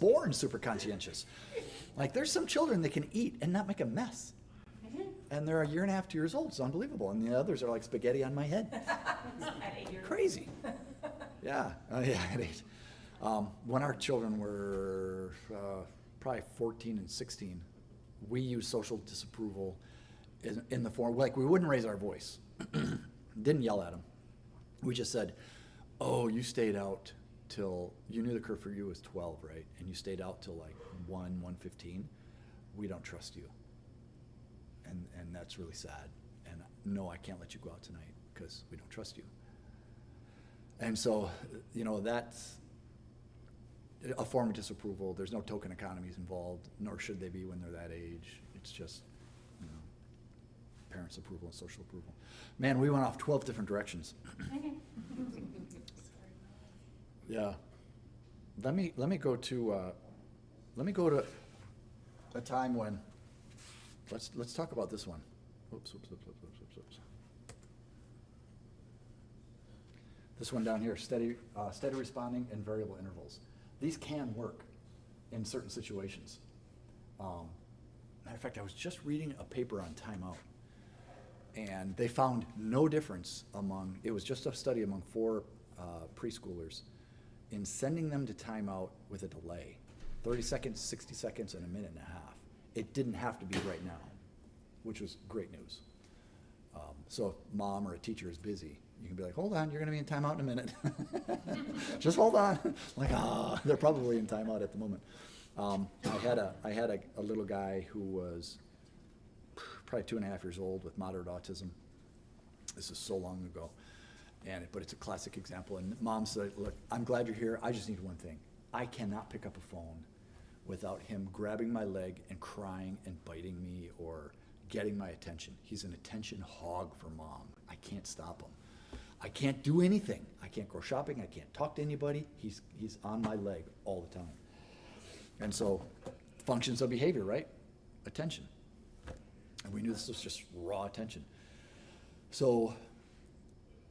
born super conscientious. Like there's some children that can eat and not make a mess. And they're a year and a half, 2 years old. It's unbelievable. And the others are like spaghetti on my head. at 8 years. Crazy. Yeah. At 8. When our children were probably 14 and 16, we used social disapproval in the form, like we wouldn't raise our voice. Didn't yell at them. We just said, oh, you stayed out till, you knew the curfew was 12, right? And you stayed out till like 1:15. We don't trust you. And that's really sad. And no, I can't let you go out tonight because we don't trust you. And so, that's a form of disapproval. There's no token economies involved, nor should they be when they're that age. It's just, parents' approval and social approval. Man, we went off 12 different directions. Yeah. Let me go to a time when, let's talk about this one. Oops. This one down here, steady responding and variable intervals. These can work in certain situations. Matter of fact, I was just reading a paper on timeout, and they found no difference it was just a study among 4 preschoolers in sending them to timeout with a delay, 30 seconds, 60 seconds, and a minute and a half. It didn't have to be right now, which was great news. So if mom or a teacher is busy, you can be like, hold on, you're gonna be in timeout in a minute. Just hold on. Like, they're probably in timeout at the moment. I had a little guy who was probably 2.5 years old with moderate autism. This is so long ago, but it's a classic example. And mom said, look, I'm glad you're here. I just need one thing. I cannot pick up a phone without him grabbing my leg and crying and biting me or getting my attention. He's an attention hog for mom. I can't stop him. I can't do anything. I can't go shopping. I can't talk to anybody. He's on my leg all the time. And so, functions of behavior, right? Attention. And we knew this was just raw attention. So,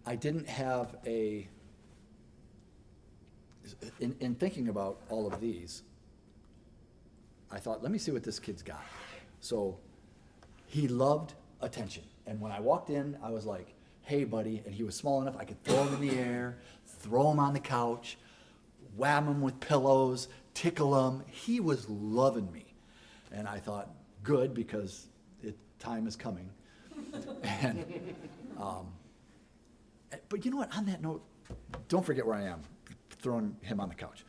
I didn't have in thinking about all of these, I thought, let me see what this kid's got. So, he loved attention. And when I walked in, I was like, hey, buddy. And he was small enough, I could throw him in the air, throw him on the couch, wham him with pillows, tickle him. He was loving me. And I thought, good, because time is coming. And, but you know what, on that note, don't forget where I am, throwing him on the couch.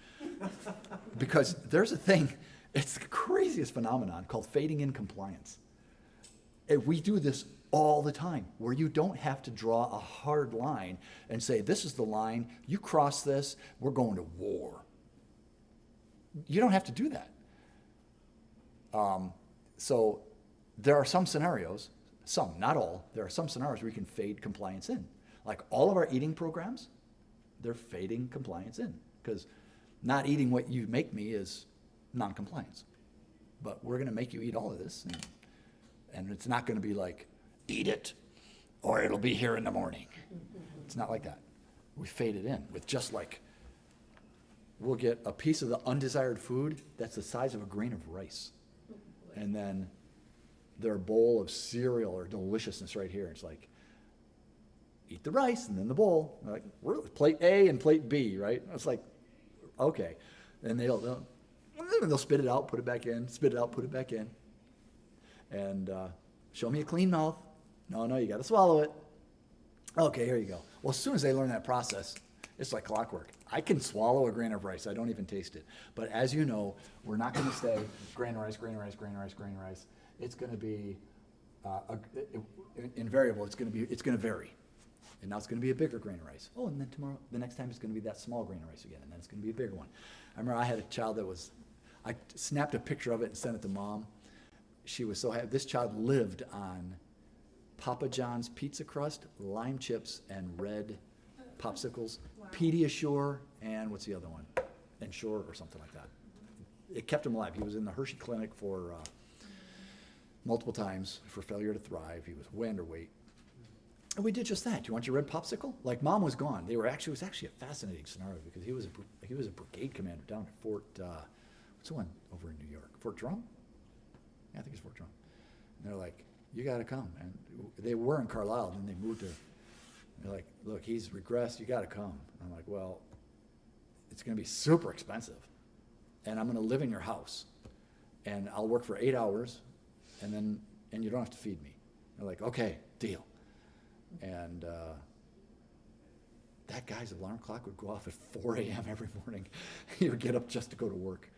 Because there's a thing, it's the craziest phenomenon called fading in compliance. And we do this all the time, where you don't have to draw a hard line and say, this is the line, you cross this, we're going to war. You don't have to do that. So there are some scenarios, some, not all, there are some scenarios where you can fade compliance in. Like all of our eating programs, they're fading compliance in, because not eating what you make me is non-compliance. But we're going to make you eat all of this, and it's not going to be like, eat it, or it'll be here in the morning. It's not like that. We fade it in with just like, we'll get a piece of the undesired food that's the size of a grain of rice. And then their bowl of cereal or deliciousness right here. It's like, eat the rice and then the bowl. They're like, really? Plate A and plate B, right? It's like, okay. And they'll spit it out, put it back in, spit it out, put it back in. And show me a clean mouth. No, you got to swallow it. Okay, here you go. Well, as soon as they learn that process, it's like clockwork. I can swallow a grain of rice. I don't even taste it. But as you know, we're not going to say grain of rice, grain of rice, grain of rice, grain of rice. It's going to be invariable. It's going to vary. And now it's going to be a bigger grain of rice. Oh, and then tomorrow, the next time it's going to be that small grain of rice again, and then it's going to be a bigger one. I remember I had a child I snapped a picture of it and sent it to Mom. She was so happy. This child lived on Papa John's pizza crust, lime chips, and red popsicles, Wow. Pediasure, and what's the other one? Ensure or something like that. It kept him alive. He was in the Hershey Clinic for multiple times for failure to thrive. He was way underweight. And we did just that. Do you want your red popsicle? Like, Mom was gone. It was actually a fascinating scenario because he was a brigade commander down at Fort, what's the one over in New York? Fort Drum? Yeah, I think it's Fort Drum. And they're like, you got to come. And they were in Carlisle, and then they moved to, they're like, look, he's regressed, you got to come. I'm like, well, it's going to be super expensive, and I'm going to live in your house, and I'll work for 8 hours, and you don't have to feed me. They're like, okay, deal. And that guy's alarm clock would go off at 4 a.m. every morning. He would get up just to go to work.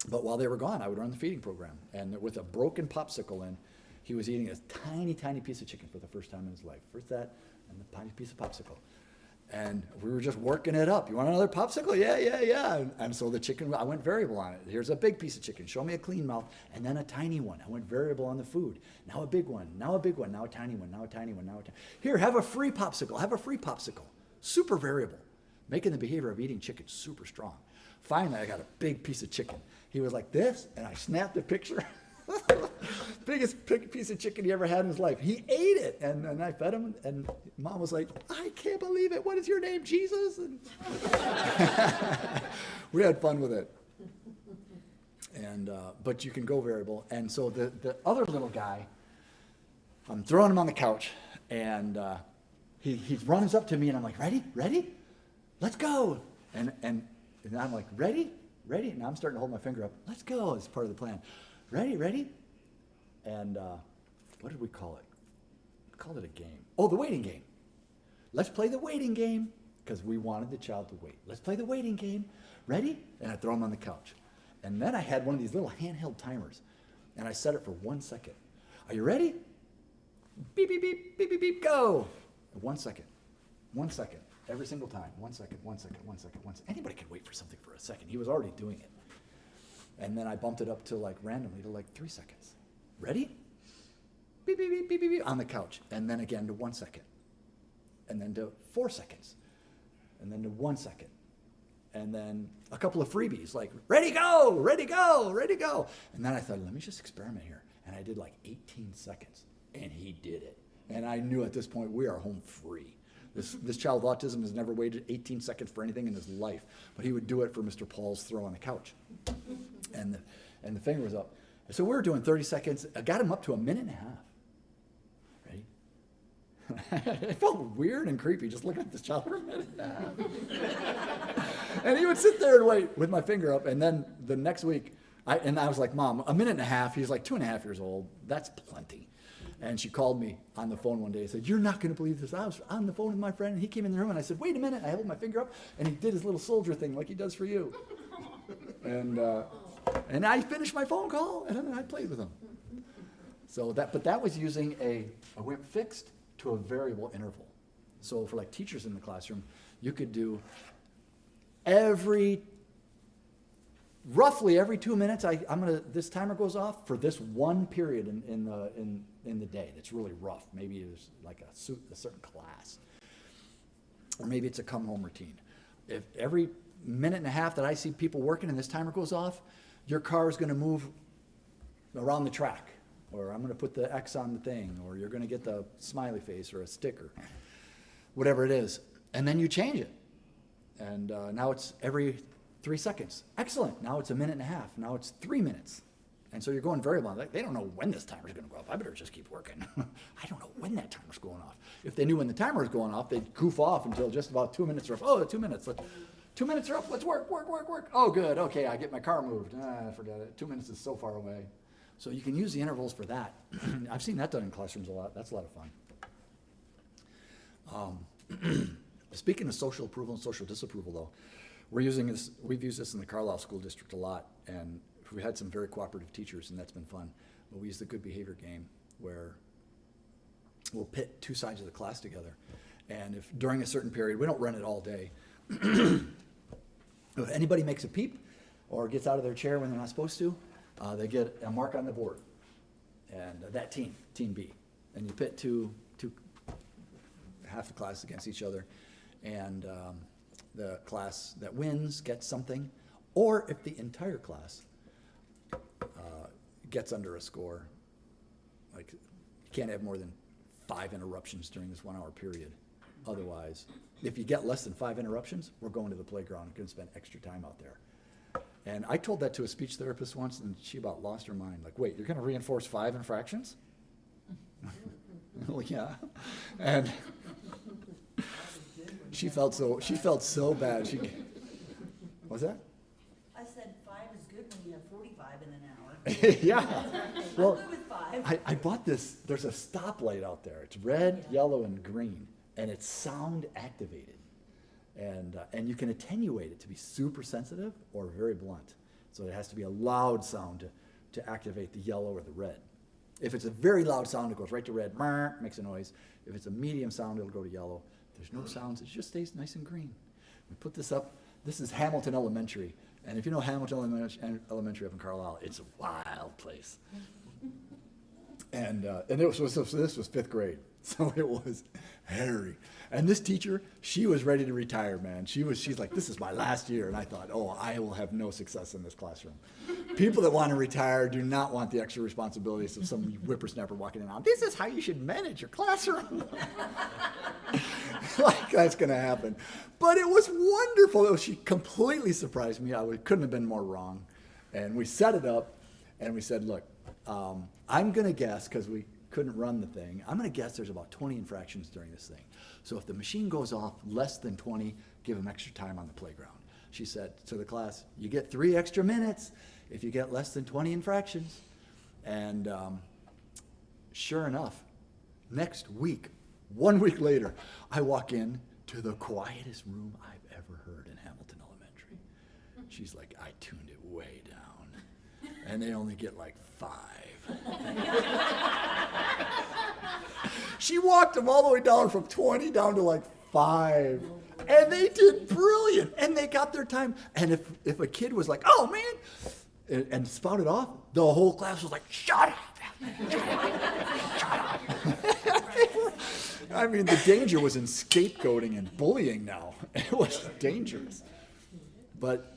But while they were gone, I would run the feeding program. And with a broken popsicle in, he was eating a tiny, tiny piece of chicken for the first time in his life. First that, and the tiny piece of popsicle. And we were just working it up. You want another popsicle? Yeah. And so the chicken, I went variable on it. Here's a big piece of chicken. Show me a clean mouth. And then a tiny one. I went variable on the food. Now a big one. Now a big one. Now a tiny one. Now a tiny one. Now a tiny. Here, have a free popsicle. Have a free popsicle. Super variable. Making the behavior of eating chicken super strong. Finally, I got a big piece of chicken. He was like this, and I snapped a picture. Biggest piece of chicken he ever had in his life. He ate it, and I fed him, and Mom was like, I can't believe it. What is your name, Jesus? And we had fun with it. And but you can go variable. And so the other little guy, I'm throwing him on the couch, and he runs up to me, and I'm like, ready? Let's go. And I'm like, ready? And I'm starting to hold my finger up. Let's go. It's part of the plan. Ready? And what did we call it? We called it a game. Oh, the waiting game. Let's play the waiting game, because we wanted the child to wait. Let's play the waiting game. Ready? And I throw him on the couch. And then I had one of these little handheld timers, and I set it for 1 second. Are you ready? Beep, beep, beep, beep, beep, beep, go. 1 second. 1 second. Every single time. 1 second, 1 second, 1 second, 1 second. Anybody can wait for something for a second. He was already doing it. And then I bumped it up to randomly to 3 seconds. Ready? Beep, beep, beep, beep, beep, beep, on the couch. And then again to 1 second. And then to 4 seconds. And then to 1 second. And then a couple of freebies like, ready, go. And then I thought, let me just experiment here. And I did 18 seconds. And he did it. And I knew at this point, we are home free. This child with autism has never waited 18 seconds for anything in his life, but he would do it for Mr. Paul's throw on the couch. And the finger was up. So we were doing 30 seconds. I got him up to a minute and a half. Ready? It felt weird and creepy just looking at this child for a minute and a half. And he would sit there and wait with my finger up. And then the next week, I was like, Mom, a minute and a half. He's 2.5 years old. That's plenty. And she called me on the phone one day and said, you're not going to believe this. I was on the phone with my friend, and he came in the room, and I said, wait a minute. I held my finger up, and he did his little soldier thing like he does for you. And I finished my phone call, and then I played with him. So but that was using I went fixed to a variable interval. So for like teachers in the classroom, you could do roughly every 2 minutes, this timer goes off for this one period in the day that's really rough. Maybe it's like a certain class. Or maybe it's a come home routine. If every minute and a half that I see people working and this timer goes off, your car is going to move around the track, or I'm going to put the X on the thing, or you're going to get the smiley face or a sticker, whatever it is. And then you change it. And now it's every 3 seconds. Excellent. Now it's a minute and a half. Now it's 3 minutes. And so you're going variable. They don't know when this timer's going to go off. I better just keep working. I don't know when that timer's going off. If they knew when the timer was going off, they'd goof off until just about 2 minutes are up. Oh, 2 minutes. 2 minutes are up. Let's work. Oh, good. Okay, I get my car moved. Forget it. 2 minutes is so far away. So you can use the intervals for that. I've seen that done in classrooms a lot. That's a lot of fun. Speaking of social approval and social disapproval, though, we've used this in the Carlisle School District a lot, and we had some very cooperative teachers, and that's been fun. But we use the good behavior game where we'll pit two sides of the class together. And if during a certain period, we don't run it all day. If anybody makes a peep or gets out of their chair when they're not supposed to, they get a mark on the board. And that team B. And you pit two half the class against each other. And the class that wins gets something. Or if the entire class gets under a score, like you can't have more than 5 interruptions during this 1 hour period. Otherwise, if you get less than 5 interruptions, we're going to the playground and going to spend extra time out there. And I told that to a speech therapist once, and she about lost her mind. Like, wait, you're going to reinforce 5 infractions? Well, yeah. And she felt so bad. What's that? I said 5 is good when you have 45 in an hour. Yeah. Well, I'm good with 5. I bought this. There's a stoplight out there. It's red, yellow, and green, and it's sound activated. And you can attenuate it to be super sensitive or very blunt. So it has to be a loud sound to activate the yellow or the red. If it's a very loud sound, it goes right to red, makes a noise. If it's a medium sound, it'll go to yellow. If there's no sounds, it just stays nice and green. We put this up. This is Hamilton Elementary. And if you know Hamilton Elementary up in Carlisle, it's a wild place. And this was 5th grade. So it was hairy. And this teacher, she was ready to retire, man. She's like, this is my last year. And I thought, oh, I will have no success in this classroom. People that want to retire do not want the extra responsibilities of some whippersnapper walking in. This is how you should manage your classroom. Like, that's going to happen. But it was wonderful. She completely surprised me. I couldn't have been more wrong. And we set it up, and we said, look, I'm going to guess, because we couldn't run the thing, I'm going to guess there's about 20 infractions during this thing. So if the machine goes off less than 20, give them extra time on the playground. She said to the class, you get 3 extra minutes if you get less than 20 infractions. And sure enough, next week, 1 week later, I walk in to the quietest room I've ever heard in Hamilton Elementary. She's like, I tuned it way down. And they only get like 5. She walked them all the way down from 20 down to like 5. And they did brilliant. And they got their time. And if a kid was like, oh man, and spouted off, the whole class was like, shut up. Shut up. I mean, the danger was in scapegoating and bullying now. It was dangerous. But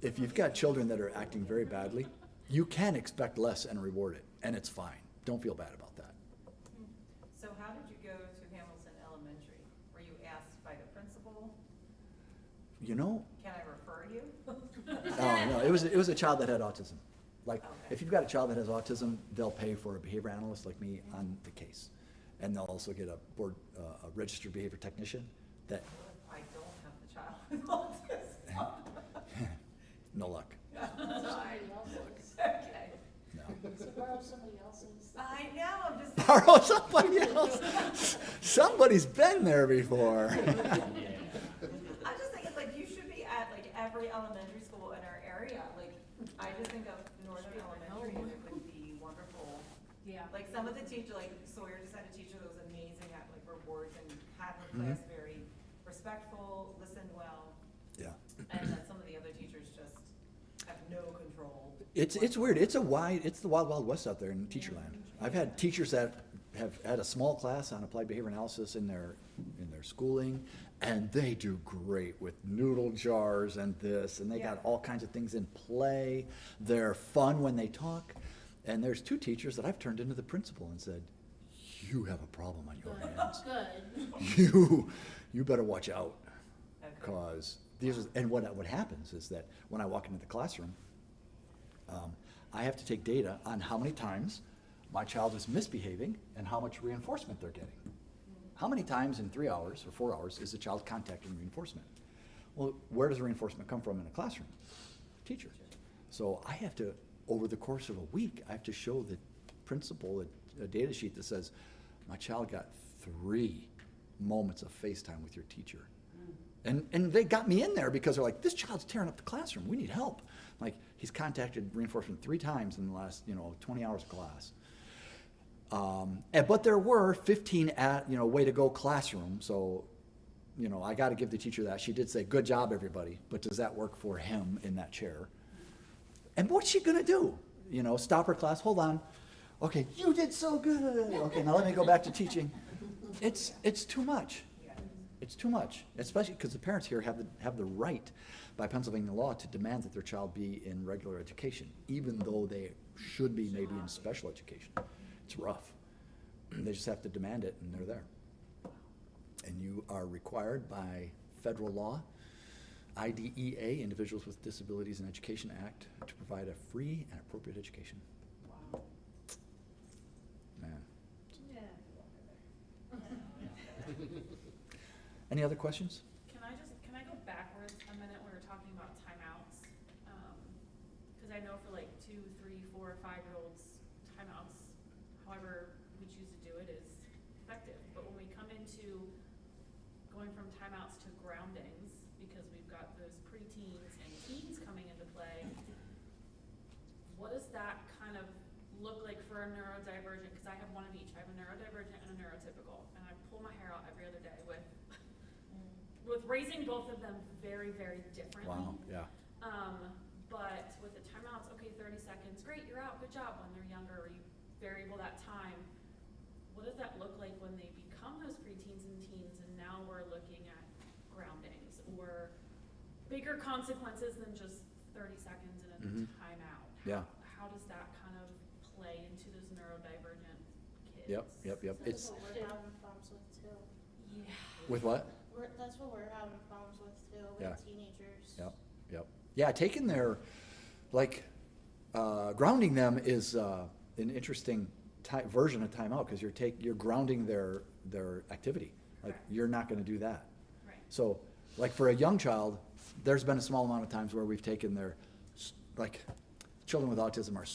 if you've got children that are acting very badly, you can expect less and reward it, and it's fine. Don't feel bad about that. So how did you go to Hamilton Elementary? Were you asked by the principal? You know, Can I refer you? no, it was a child that had autism. Like, Okay. if you've got a child that has autism, they'll pay for a behavior analyst like me on the case. And they'll also get a registered behavior technician that, I don't have the child with autism. no luck. Okay. No. So borrow somebody else's. I know, I'm just. Borrow somebody else. Somebody's been there before. I'm just thinking, like, you should be at, like, every elementary school in our area. Like, I just think of Northview Elementary, and it would be Yeah. Like some of the teacher, like Sawyer just had a teacher that was amazing at like rewards and had her Mhm. class very respectful, listened well, Yeah. and then some of the other teachers just have no control. It's weird. It's the wild, wild west out there in teacher land. I've had teachers that have had a small class on applied behavior analysis in their schooling, and they do great with noodle jars and this, and they got Yeah. all kinds of things in play. They're fun when they talk. And there's two teachers that I've turned into the principal and said, "You have a problem on your hands. Good. You better watch out." Okay. Cause what happens is that when I walk into the classroom, I have to take data on how many times my child is misbehaving and how much reinforcement they're getting. How many times in 3 hours or 4 hours is the child contacting reinforcement? Well, where does the reinforcement come from in a classroom? Teacher. So I have to, over the course of a week, I have to show the principal a data sheet that says, my child got 3 moments of FaceTime with your teacher. And they got me in there because they're like, this child's tearing up the classroom. We need help. Like, he's contacted reinforcement 3 times in the last, 20 hours of class. But there were 15 way to go classroom. So, I got to give the teacher that. She did say, good job, everybody. But does that work for him in that chair? And what's she going to do? Stop her class. Hold on. Okay, you did so good. Okay, now let me go back to teaching. It's too much. It's too much, especially because the parents here have the right by Pennsylvania law to demand that their child be in regular education, even though they should be maybe in special education. It's rough. They just have to demand it, and they're there. And you are required by federal law, IDEA, Individuals with Disabilities in Education Act, to provide a free and appropriate education. Wow. Man. Yeah. Any other questions? Can I go backwards a minute when we're talking about timeouts? Cause I know for like 2, 3, 4, 5-year-olds, timeouts, however we choose to do it is effective. But when we come into going from timeouts to groundings, because we've got those preteens and teens coming into play, what does that kind of look like for a neurodivergent? Cause I have one of each. I have a neurodivergent and a neurotypical, and I pull my hair out every other day with raising both of them very, very differently. Wow, yeah. But with the timeouts, okay, 30 seconds, great, you're out, good job. When they're younger, or you variable that time, what does that look like when they become those preteens and teens, and now we're looking at groundings or bigger consequences than just 30 seconds and a Mhm. timeout? Yeah. How does that kind of play into those neurodivergent kids? Yep. It's, That's what we're having problems with too. Yeah. with what? That's what we're having problems with too, Yeah. with teenagers. Yep. Yeah, taking their, grounding them is an interesting version of timeout, because you're grounding their activity. Like, Correct. you're not gonna do that. Right. So, like, for a young child, there's been a small amount of times where we've taken children with autism are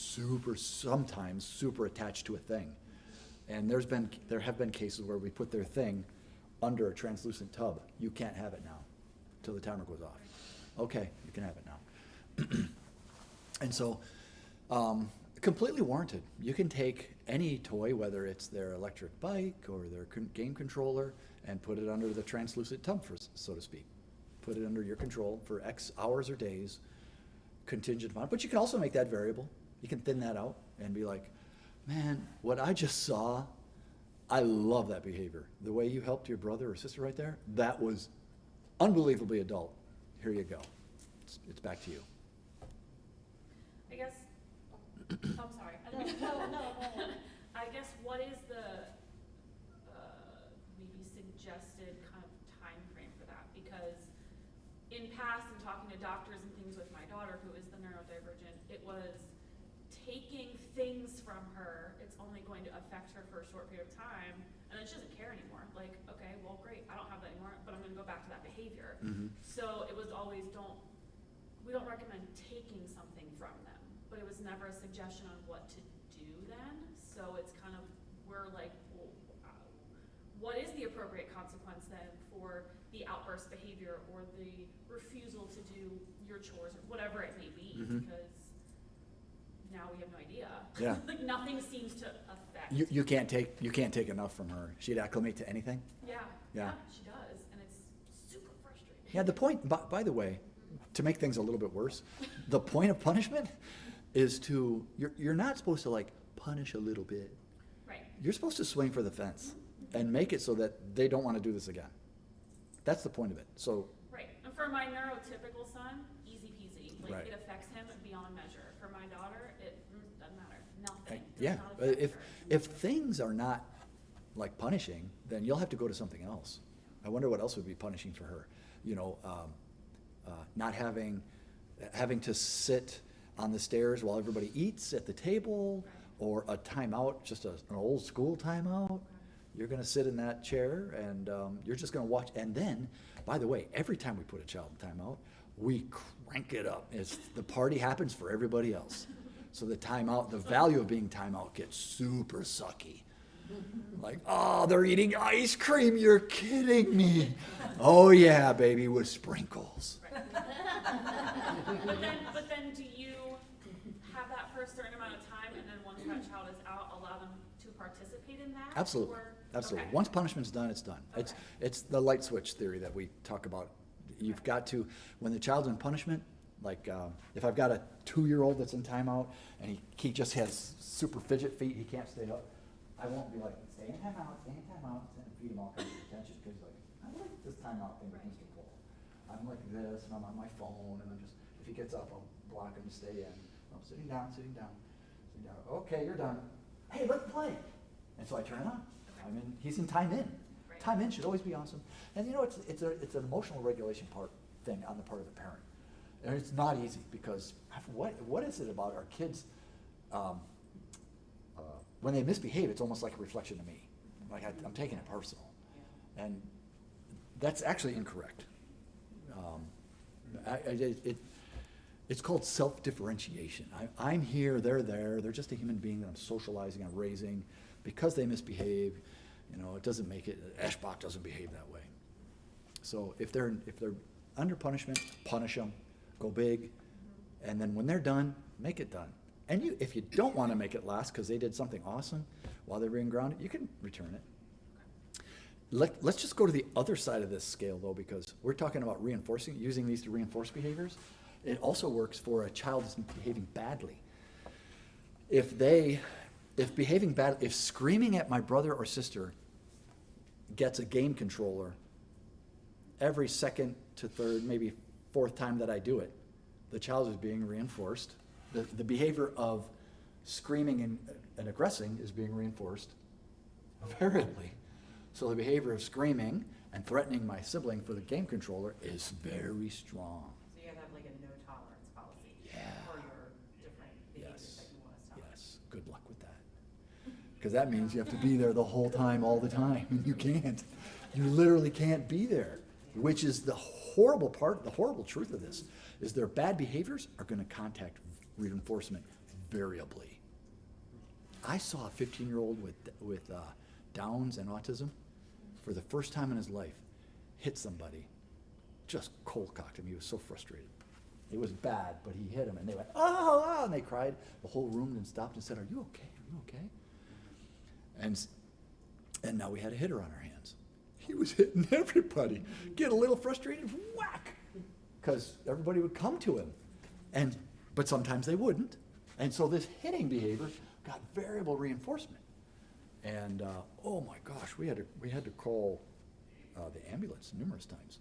sometimes super attached to a thing. And there have been cases where we put their thing under a translucent tub. You can't have it now, till the timer goes off. Okay, you can have it now. And so, completely warranted. You can take any toy, whether it's their electric bike or their game controller, and put it under the translucent tub, so to speak. Put it under your control for X hours or days, contingent upon. But you can also make that variable. You can thin that out and be like, man, what I just saw, I love that behavior. The way you helped your brother or sister right there, that was unbelievably adult. Here you go. It's back to you. I guess, I'm sorry. No, go ahead. I guess what is the, maybe suggested kind of time frame for that? Because in past, and talking to doctors and things with my daughter, who is the neurodivergent, it was taking things from her, it's only going to affect her for a short period of time, and then she doesn't care anymore. Like, okay, well, great, I don't have that anymore, but I'm gonna go back to that behavior. Mhm. So it was always, we don't recommend taking something from them, but it was never a suggestion on what to do then. So it's kind of, we're like, well, what is the appropriate consequence then for the outburst behavior or the refusal to do your chores or whatever it may be? Mhm. Because now we have no idea. Yeah. Like, nothing seems to affect. You can't take enough from her. She'd acclimate to anything. Yeah, Yeah. yeah, she does, and it's super frustrating. Yeah, the point, by the way, to make things a little bit worse, the point of punishment is you're not supposed to like punish a little bit. Right. You're supposed to swing for the fence and make it so that they don't want to do this again. That's the point of it. So, Right, and for my neurotypical son, easy peasy, like, Right. it affects him beyond measure. For my daughter, it doesn't matter, nothing. Does yeah, not affect her. if things are not like punishing, then you'll have to go to something else. I wonder what else would be punishing for her. You know, not having to sit on the stairs while everybody eats at the table, or a timeout, just an old school timeout. You're gonna sit in that chair and you're just gonna watch. And then, by the way, every time we put a child in timeout, we crank it up. The party happens for everybody else. So the timeout, the value of being timeout gets super sucky. Like, oh, they're eating ice cream. You're kidding me. Oh yeah, baby, with sprinkles. But then do you have that for a certain amount of time, and then once that child is out, allow them to participate in that? Absolutely, Or- absolutely. okay. Once punishment's done, it's done. It's the light switch theory that we talk about. You've got to, when the child's in punishment, like if I've got a 2-year-old that's in timeout and he just has super fidget feet, he can't stay up, I won't be like, stay in timeout, and feed him all kinds of attention, because he's like, I like this timeout thing with Mr. Cole. I'm like this, and I'm on my phone, and I'm just, if he gets up, I'll block him to stay in. I'm sitting down. Okay, you're done. Hey, let's play. And so I turn it on. He's in time in. Right. Time in should always be awesome. And you know, it's an emotional regulation thing on the part of the parent. And it's not easy, because what is it about our kids, when they misbehave, it's almost like a reflection of me. Like I'm taking it personal. And that's actually incorrect. It's called self-differentiation. I'm here, they're there, they're just a human being that I'm socializing, I'm raising. Because they misbehave, it doesn't make it, Eschbach doesn't behave that way. So if they're under punishment, punish them, go big, and then when they're done, make it done. And if you don't want to make it last because they did something awesome while they're being grounded, you can return it. Let's just go to the other side of this scale, though, because we're talking about using these to reinforce behaviors. It also works for a child that's behaving badly. If screaming at my brother or sister gets a game controller every second to third, maybe fourth time that I do it, the child is being reinforced. The behavior of screaming and aggressing is being reinforced variably. So the behavior of screaming and threatening my sibling for the game controller is very strong. So you have to have like a no tolerance policy Yeah. for your different behaviors Yes. that you want to stop. Yes, good luck with that. Because that means you have to be there the whole time, all the time, and you can't. You literally can't be there, which is the horrible truth of this, is their bad behaviors are going to contact reinforcement variably. I saw a 15-year-old with Downs and autism for the first time in his life hit somebody, just cold-cocked him. He was so frustrated. It was bad, but he hit him, and they went, oh, and they cried. The whole room then stopped and said, are you okay? Are you okay? And now we had a hitter on our hands. He was hitting everybody. Get a little frustrated, whack, because everybody would come to him, but sometimes they wouldn't. And so this hitting behavior got variable reinforcement. And oh my gosh, we had to call the ambulance numerous times.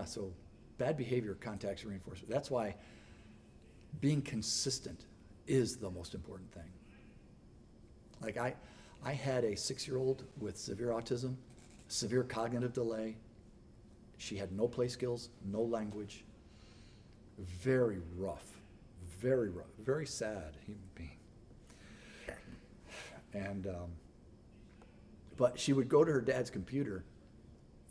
So bad behavior contacts reinforcement. That's why being consistent is the most important thing. Like I had a 6-year-old with severe autism, severe cognitive delay. She had no play skills, no language. Very rough, very sad human being. And but she would go to her dad's computer,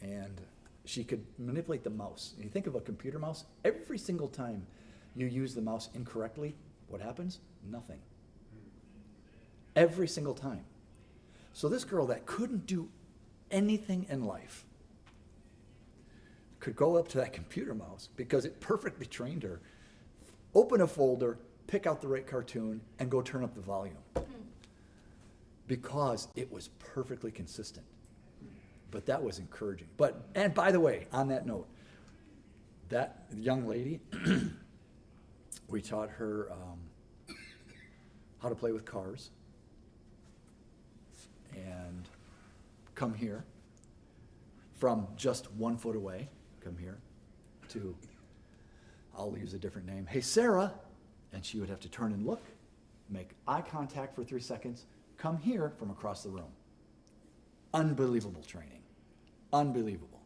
and she could manipulate the mouse. And you think of a computer mouse, every single time you use the mouse incorrectly, what happens? Nothing. Every single time. So this girl that couldn't do anything in life, could go up to that computer mouse because it perfectly trained her. Open a folder, pick out the right cartoon, and go turn up the volume. Because it was perfectly consistent. But that was encouraging. And by the way, on that note, that young lady, we taught her how to play with cars. And come here from just 1 foot away, come here, to, I'll use a different name, hey Sarah, and she would have to turn and look, make eye contact for 3 seconds, come here from across the room. Unbelievable training, unbelievable.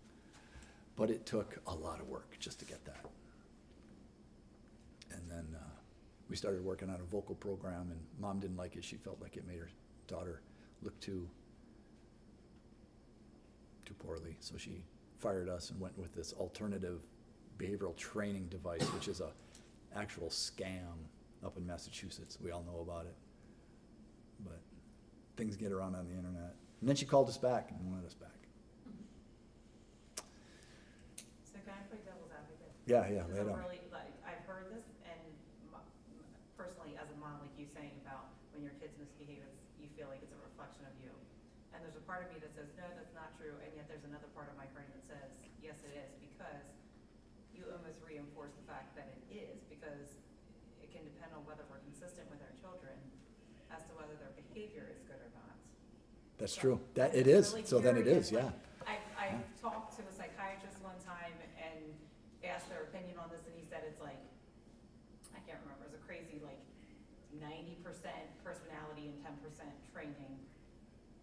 But it took a lot of work just to get that. And then we started working on a vocal program, and Mom didn't like it. She felt like it made her daughter look too poorly. So she fired us and went with this alternative behavioral training device, which is a actual scam up in Massachusetts. We all know about it. But things get around on the internet. And then she called us back and wanted us back. So can I play devil's advocate? Yeah, Because right I'm on. really, like, I've heard this, and personally, as a mom, like you saying about when your kids misbehave, you feel like it's a reflection of you. And there's a part of me that says, no, that's not true, and yet there's another part of my brain that says, yes, it is, because you almost reinforce the fact that it is, because it can depend on whether we're consistent with our children as to whether their behavior is good or not. That's So, true. That I'm it is. just really So then it curious, is, yeah. like, I talked to a psychiatrist one time and asked their opinion on this, and he said it's like, I can't remember, it was a crazy, like, 90% personality and 10% training.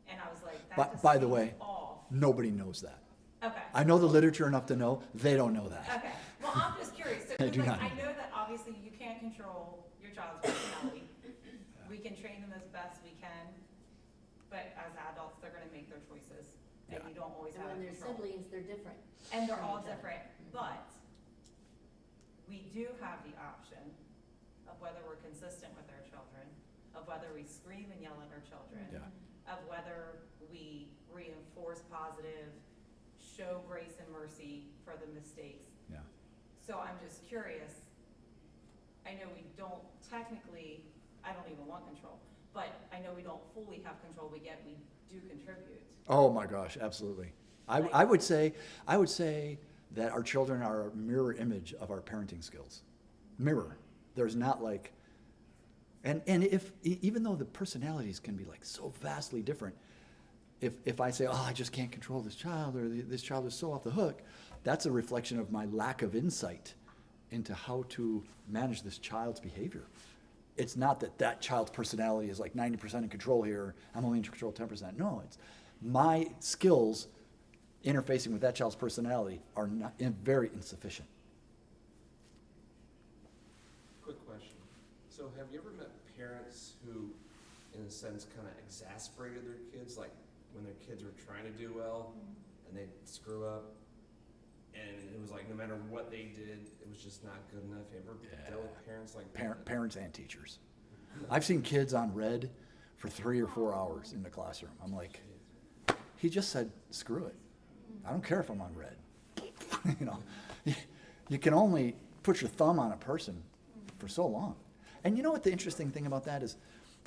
And I was like, that just By the seems way, off. nobody knows that. Okay. I know the literature enough to know they don't know that. Okay, well, I'm just curious, so, I 'cause, do like, not I know. know that obviously you can't control your child's personality. We can train them as best we can, but as adults, they're gonna make their choices, and Yeah. you don't always And have when they're control. siblings, they're different. And they're from all each other. different, but we do have the option of whether we're consistent with our children, of whether we scream and yell at our children, Yeah. of whether we reinforce positive, show grace and mercy for the mistakes. Yeah. So I'm just curious, I know we don't technically, I don't even want control, but I know we don't fully have control, but yet we do contribute. Oh my gosh, absolutely. I would say that our children are a mirror image of our parenting skills. Mirror. There's not like, and if even though the personalities can be like so vastly different, if I say, oh, I just can't control this child, or this child is so off the hook, that's a reflection of my lack of insight into how to manage this child's behavior. It's not that child's personality is like 90% in control here, I'm only in control 10%. No, it's my skills interfacing with that child's personality are not very insufficient. Quick question. So have you ever met parents who, in a sense, kind of exasperated their kids, like when their kids were trying to do well and they'd screw up, and it was like no matter what they did, it was just not good enough? You ever dealt with parents like that? Parents and teachers. I've seen kids on red for 3 or 4 hours in the classroom. I'm like, he just said, screw it. I don't care if I'm on red. You know, you can only put your thumb on a person for so long. And you know what the interesting thing about that is?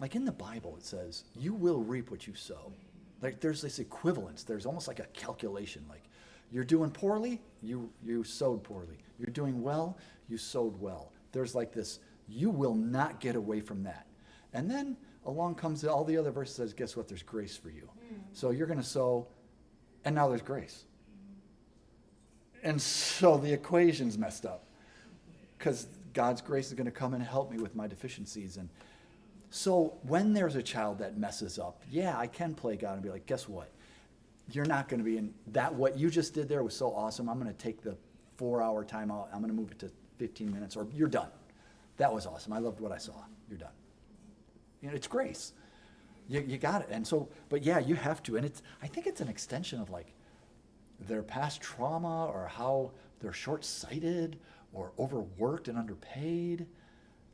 Like in the Bible, it says, you will reap what you sow. Like there's this equivalence. There's almost like a calculation. Like you're doing poorly, you sowed poorly. You're doing well, you sowed well. There's like this, you will not get away from that. And then along comes all the other verses says, guess what? There's grace for you. So you're going to sow, and now there's grace. And so the equation's messed up because God's grace is going to come and help me with my deficiencies. And so when there's a child that messes up, yeah, I can play God and be like, guess what? You're not going to be in that. What you just did there was so awesome. I'm going to take the 4-hour timeout. I'm going to move it to 15 minutes, or you're done. That was awesome. I loved what I saw. You're done. You know, it's grace. You got it. And so, but yeah, you have to. And I think it's an extension of like their past trauma, or how they're short-sighted or overworked and underpaid.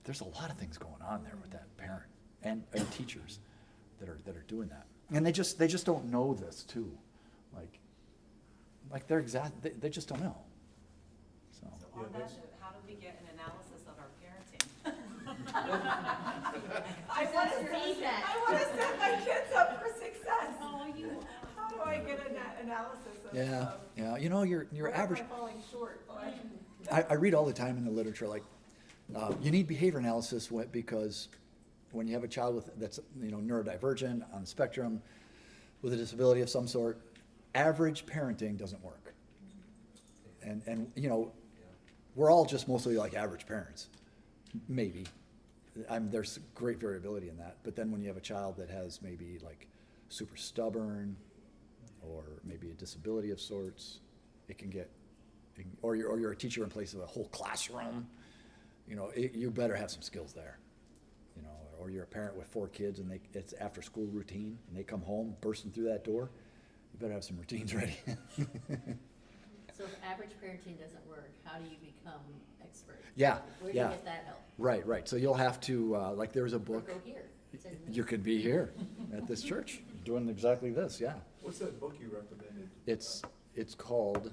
There's a lot of things going on there with that parent and teachers that are doing that. And they just don't know this too. Like they just don't know. On that that's- note, how do we get an analysis of our parenting? I want to Feedback. set my kids up for success. Oh, you How do I get an analysis of? Yeah, of yeah, you know, your where average, am I falling short? I read all the time in the literature, like, you need behavior analysis because when you have a child that's, neurodivergent, on the spectrum, with a disability of some sort, average parenting doesn't work. And we're all just mostly like average parents, maybe. There's great variability in that, but then when you have a child that has maybe like super stubborn, or maybe a disability of sorts, it can get, or you're a teacher in place of a whole classroom, you better have some skills there. Or you're a parent with 4 kids and it's after school routine and they come home bursting through that door, you better have some routines ready. So if average parenting doesn't work, how do you become expert? Yeah, Where do yeah. you get that help? Right. So you'll have to, like there was a Or book, go here. It's in you could be here at this church doing exactly this, yeah. What's that book you recommended? It's called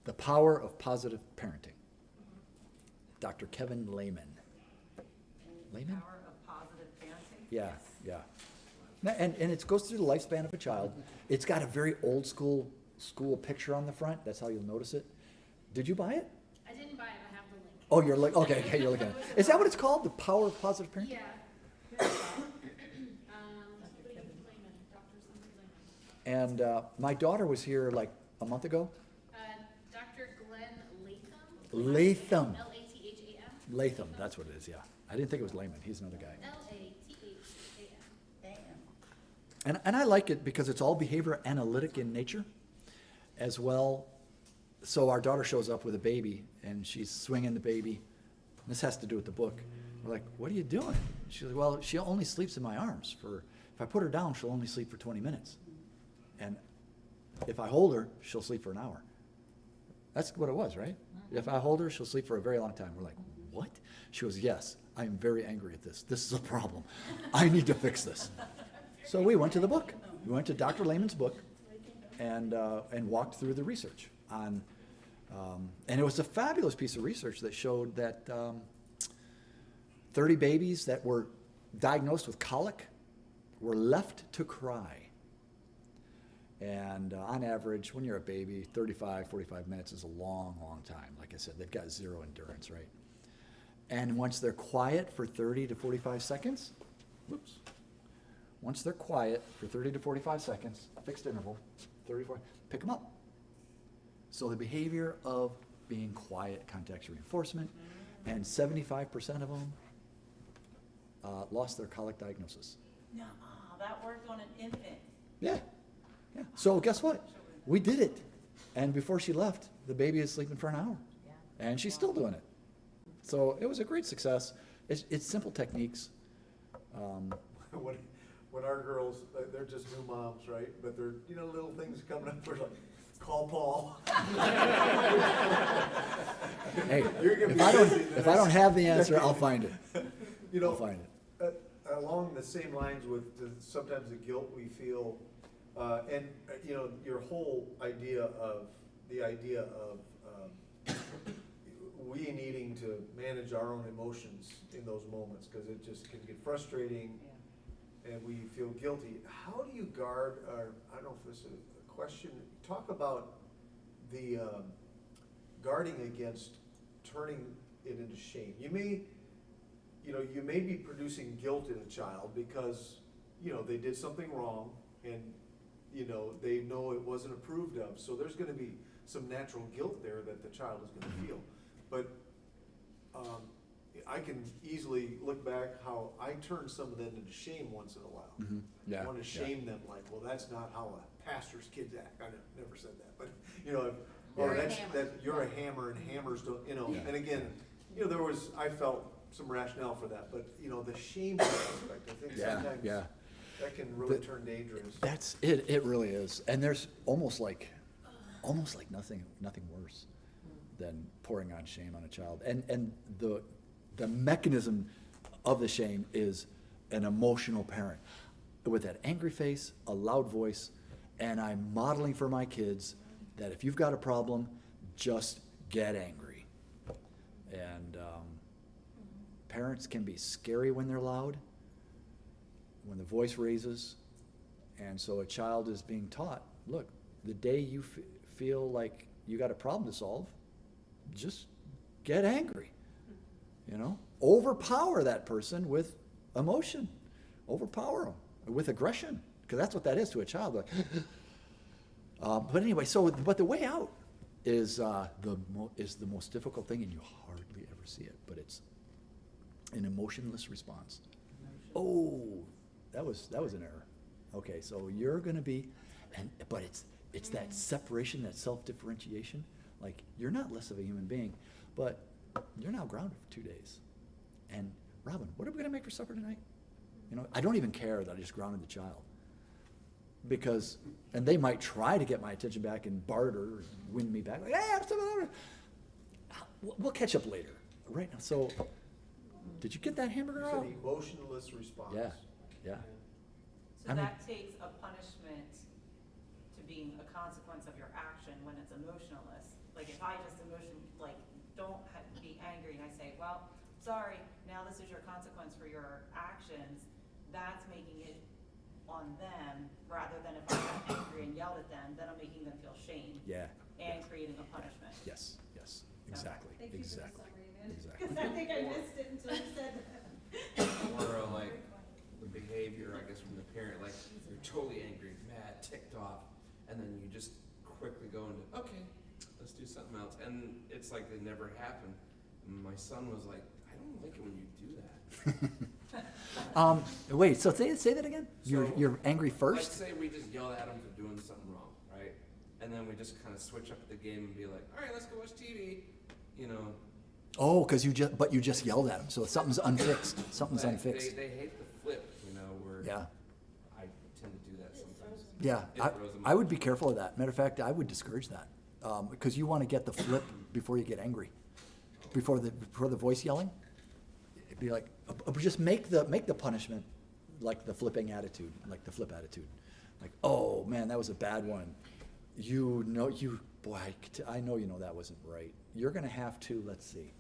The Power of Positive Parenting. Dr. Kevin Lehman. Lehman? Power of positive parenting? Yeah. And it goes through the lifespan of a child. It's got a very old school picture on the front. That's how you'll notice it. Did you buy it? I didn't buy it, I have the link. Oh, you're like, okay, you're looking at it. Is that what it's called? The Power of Positive Parenting? Yeah. Somebody Lehman, Dr. something Lehman. And my daughter was here like a month ago. Dr. Glenn Latham. Latham. Latham, that's what it is, yeah. I didn't think it was Lehman. He's another guy. Latham. And I like it because it's all behavior analytic in nature as well. So our daughter shows up with a baby and she's swinging the baby. This has to do with the book. We're like, what are you doing? She's like, well, she only sleeps in my arms if I put her down, she'll only sleep for 20 minutes. And if I hold her, she'll sleep for an hour. That's what it was, right? If I hold her, she'll sleep for a very long time. We're like, what? She goes, yes, I am very angry at this. This is a problem. I need to fix this. So we went to the book. We went to Dr. Lehman's book and walked through the research on, and it was a fabulous piece of research that showed that 30 babies that were diagnosed with colic were left to cry. And on average, when you're a baby, 35, 45 minutes is a long, long time. Like I said, they've got zero endurance, right? And once they're quiet for 30 to 45 seconds, once they're quiet for 30 to 45 seconds, fixed interval, 34, pick them up. So the behavior of being quiet, context reinforcement, and 75% of them lost their colic diagnosis. No, that worked on an infant. Yeah. So guess what? We did it. And before she left, the baby is sleeping for an hour. Yeah. And she's still doing it. So it was a great success. It's simple techniques. When our girls, they're just new moms, right? But they're, little things coming up, we're like, call Paul. Hey, You're gonna be if busy the I don't next have the answer, decade. I'll find it. You I'll find it. Along the same lines with sometimes the guilt we feel, and your whole idea of we needing to manage our own emotions in those moments, because it just can get frustrating and we feel guilty. How do you guard, or I don't know if this is a question, talk about the guarding against turning it into shame. You may be producing guilt in a child because, they did something wrong and, they know it wasn't approved of. So there's gonna be some natural guilt there that the child is gonna feel. But I can easily look back how I turn some of that into shame once in a while. Mhm. Yeah, I wanna yeah. shame them, like, well, that's not how a pastor's kids act. I never said that, but, You're or a that's, hammer. that you're a hammer and hammers don't, Yeah. and again, I felt some rationale for that, but, the shame aspect, I think sometimes that can really turn dangerous. That's it. It really is. And there's almost like nothing worse than pouring on shame on a child. And the mechanism of the shame is an emotional parent with that angry face, a loud voice, and I'm modeling for my kids that if you've got a problem, just get angry. And parents can be scary when they're loud, when the voice raises. And so a child is being taught, look, the day you feel like you got a problem to solve, just get angry. Overpower that person with emotion. Overpower them with aggression, because that's what that is to a child. Like, but anyway, but the way out is the most difficult thing, and you hardly ever see it. But it's an emotionless response. Oh, that was an error. Okay, so you're going to be, but it's that separation, that self-differentiation. Like, you're not less of a human being, but you're now grounded for 2 days. And Robin, what are we going to make for supper tonight? I don't even care that I just grounded the child. And they might try to get my attention back and barter, or win me back. Like, hey, I'm still. We'll catch up later. Right now. So, did you get that hamburger It's out? an emotionless response. Yeah. So that takes a punishment to being a consequence of your action when it's emotionless. Like, if I just don't be angry and I say, well, sorry, now this is your consequence for your actions, that's making it on them, rather than if I got angry and yelled at them, then I'm making them feel shame. Yeah. And creating a punishment. Yes. Exactly. Thank you for the Exactly. summary, man. Exactly. Because I think I missed it until you said that. Or like the behavior, I guess, from the parent, like you're totally angry, mad, ticked off, and then you just quickly go into, okay, let's do something else. And it's like they never happen. And my son was like, I don't like it when you do that. Wait, so say that again? You're angry first? Like, say we just yell at him for doing something wrong, right? And then we just kind of switch up the game and be like, all right, let's go watch TV, Oh, because you just yelled at him, so something's unfixed. Something's Like, unfixed. They hate the flip, where Yeah. I tend to do that sometimes. Yeah, It throws them I would off. be careful of that. Matter of fact, I would discourage that, because you want to get the flip before you get angry, before the voice yelling. It'd be like, just make the punishment like the flipping attitude, like the flip attitude. Like, oh man, that was a bad one. I know that wasn't right. You're gonna have to, let's see.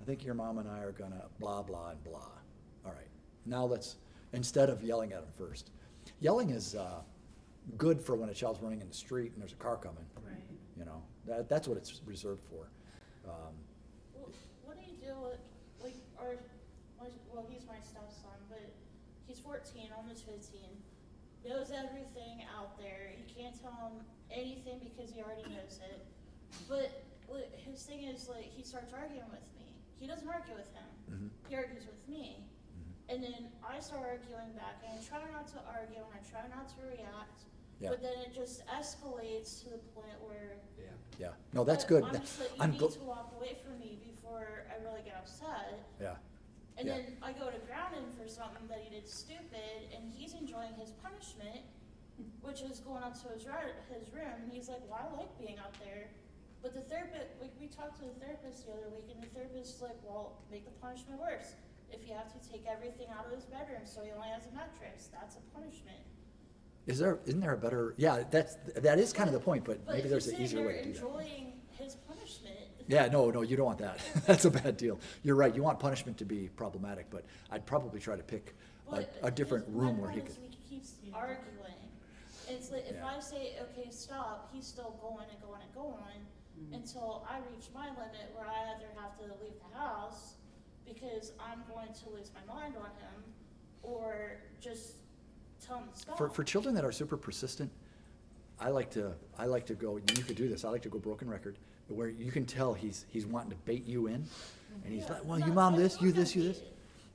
I think your mom and I are gonna blah, blah, and blah. All right, now instead of yelling at them first. Yelling is good for when a child's running in the street and there's a car coming. Right. That's what it's reserved for. What do you do with, he's my stepson, but he's 14, almost 15, knows everything out there. You can't tell him anything because he already knows it. But his thing is, he starts arguing with me. He doesn't argue with him. Mm-hmm. He argues with me. And then I start arguing back, and I try not to argue, and I try not to react. Yeah. But then it just escalates to the point where Yeah. No, that's good. I'm just like, you I'm need gl- to walk away from me before I really get upset. Yeah. And Yeah. then I go to ground him for something that he did stupid, and he's enjoying his punishment, which is going up to his room, and he's like, well, I like being out there. But the therapist, we talked to the therapist the other week, and the therapist's like, well, make the punishment worse. If you have to take everything out of his bedroom so he only has a mattress, that's a punishment. Isn't there a better, that is kind of the point, but maybe there's an easier way to do he's that. sitting there enjoying his punishment. Yeah, no, you don't want that. That's a bad deal. You're right, you want punishment to be problematic, but I'd probably try to pick a different room where he could. He keeps arguing. It's like, if Yeah. I say, okay, stop, he's still going and going and going until I reach my limit where I either have to leave the house because I'm going to lose my mind on him, or just tell him to stop. For children that are super persistent, I like to go, you could do this, I like to go broken record, where you can tell he's wanting to bait you in, and he's like, well, you mom this, you this, you this.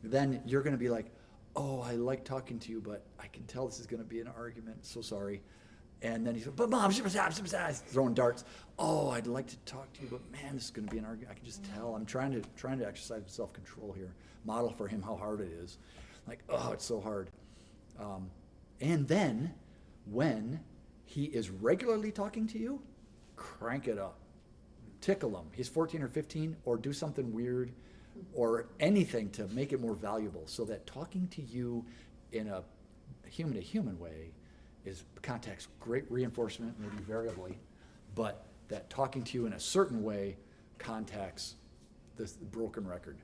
Then you're gonna be like, oh, I like talking to you, but I can tell this is gonna be an argument, so sorry. And then he's like, but mom, throwing darts. Oh, I'd like to talk to you, but man, this is gonna be an argument. I can just tell. I'm trying to exercise self-control here, model for him how hard it is. Like, oh, it's so hard. And then when he is regularly talking to you, crank it up. Tickle him. He's 14 or 15, or do something weird or anything to make it more valuable, so that talking to you in a human-to-human way is contacts great reinforcement, maybe variably, but that talking to you in a certain way contacts this broken record.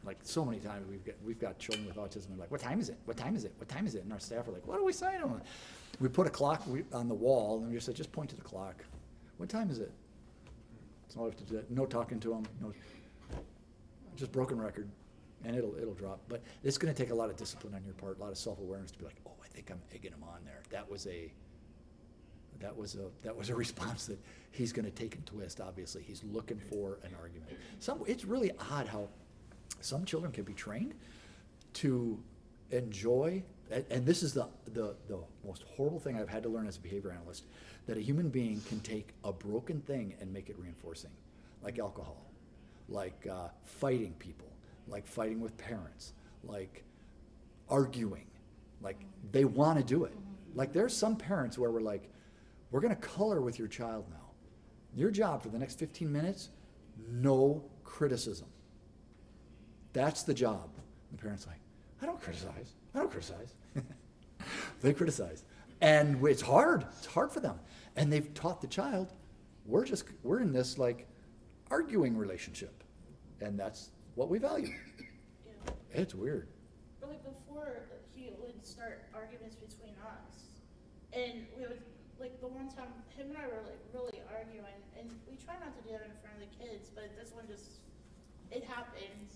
Like so many times we've got children with autism, and like, what time is it? What time is it? What time is it? And our staff are like, what do we say to them? We put a clock on the wall, and we just said, just point to the clock. What time is it? That's all we have to do. No talking to them. No, just broken record, and it'll drop. But it's going to take a lot of discipline on your part, a lot of self-awareness to be like, oh, I think I'm egging him on there. That was a response that he's going to take and twist. Obviously, he's looking for an argument. It's really odd how some children can be trained to enjoy, and this is the most horrible thing I've had to learn as a behavior analyst, that a human being can take a broken thing and make it reinforcing, like alcohol, like fighting people, like fighting with parents, like arguing, like they want to do it. Like there's some parents where we're like, we're going to color with your child now. Your job for the next 15 minutes, no criticism. That's the job. The parent's like, I don't criticize. They criticize. And it's hard. It's hard for them. And they've taught the child, we're in this like arguing relationship. And that's what we value. Yeah. It's weird. But like before, he would start arguments between us. And we would, like the one time, him and I were like really arguing. And we try not to do it in front of the kids, but this one just, it happened.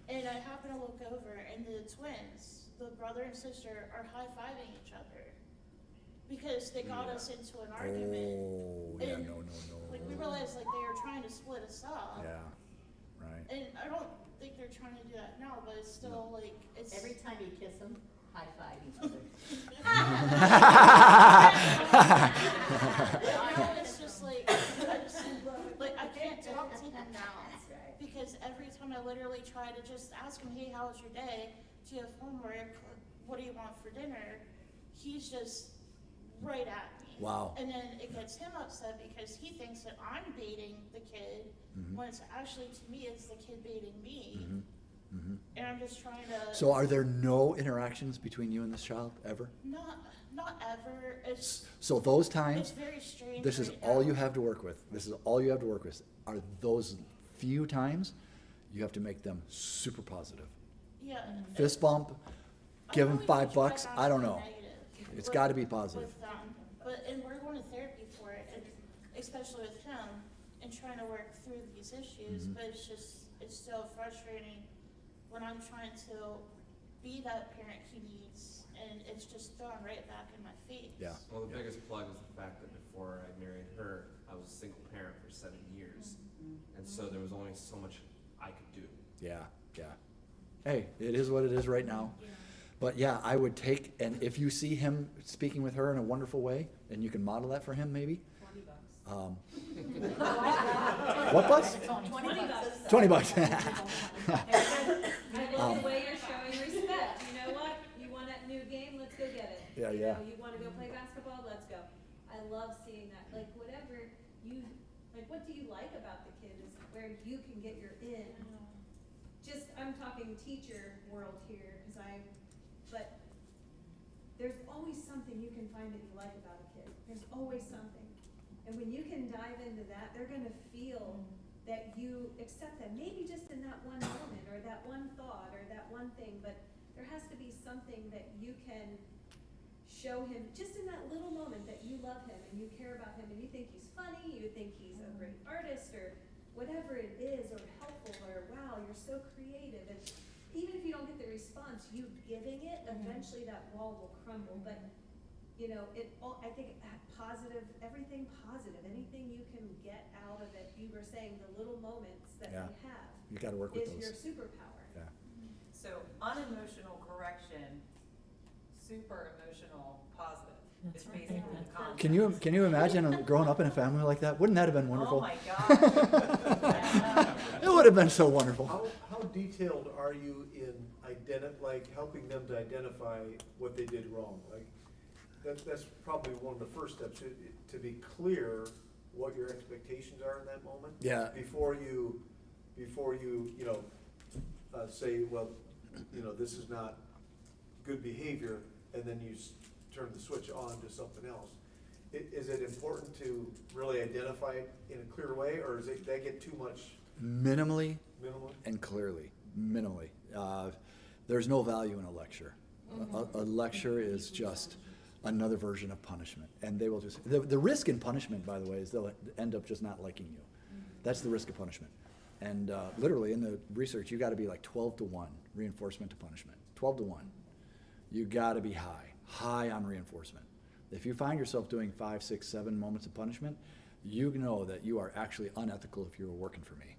And I happened to look over, and the twins, the brother and sister, are high-fiving each other because they got us into an argument. Oh, yeah, And, no. Like, we realized, like, they were trying to split us up. Yeah, right. And I don't think they're trying to do that now, but it's still, like, it's... Every time you kiss them, high five each other. Now it's just like, I can't talk to him now. Because every time I literally try to just ask him, hey, how was your day? Do you have homework? What do you want for dinner? He's just right at me. Wow. And then it gets him upset because he thinks that I'm baiting the kid, when it's actually, to me, it's the kid baiting me. And I'm just trying to... So are there no interactions between you and this child ever? Not ever. It's... So those times, It's very strange. this is right all now. you have to work with. This is all you have to work with. Are those few times, you have to make them super positive. Yeah. Fist bump, I give them really $5, try not I to don't be know. negative It's with- got to be positive. with them. And we're going to therapy for it, and especially with him, and trying to work through these issues, but it's so frustrating when I'm trying to be that parent he needs, and it's just thrown right back in my face. Yeah. Well, the biggest plug was the fact that before I married her, I was a single parent for 7 years. And so there was only so much I could do. Yeah. Hey, it is what it is right now. Yeah. But yeah, I would take, and if you see him speaking with her in a wonderful way, and you can model that for him maybe. $20. What bus? $20. $20. I love the way you're showing respect. You know what? You want that new game? Let's go get it. Yeah, You yeah. know, you want to go play basketball? Let's go. I love seeing that. Like whatever you, like what do you like about the kid is where you can get your in. Just, I'm talking teacher world here, but there's always something you can find that you like about a kid. There's always something. And when you can dive into that, they're gonna feel that you accept them, maybe just in that one moment, or that one thought, or that one thing, but there has to be something that you can show him, just in that little moment that you love him, and you care about him, and you think he's funny, you think he's a great artist, or whatever it is, or helpful, or wow, you're so creative, and even if you don't get the response, you giving it, eventually that wall will crumble, but you know, I think positive, everything positive, anything you can get out of it, you were saying the little moments that Yeah. we have You got to work with is those. your superpower. Yeah. So unemotional correction, super emotional positive is basically the concept. Can you imagine growing up in a family like that? Wouldn't that have been wonderful? Oh my gosh. It would have been so wonderful. How detailed are you in like helping them to identify what they did wrong? Like, that's probably one of the first steps, to be clear what your expectations are in that moment. Yeah. Before you say, well, this is not good behavior, and then you turn the switch on to something else. is it important to really identify it in a clear way, or does that get too much Minimally minimal? and clearly, minimally. There's no value in a lecture. A lecture is just another version of punishment. And they will just, the risk in punishment, by the way, is they'll end up just not liking you. That's the risk of punishment. And literally in the research, you gotta be like 12-1 reinforcement to punishment. 12-1. You gotta be high on reinforcement. If you find yourself doing 5, 6, 7 moments of punishment, you know that you are actually unethical if you were working for me.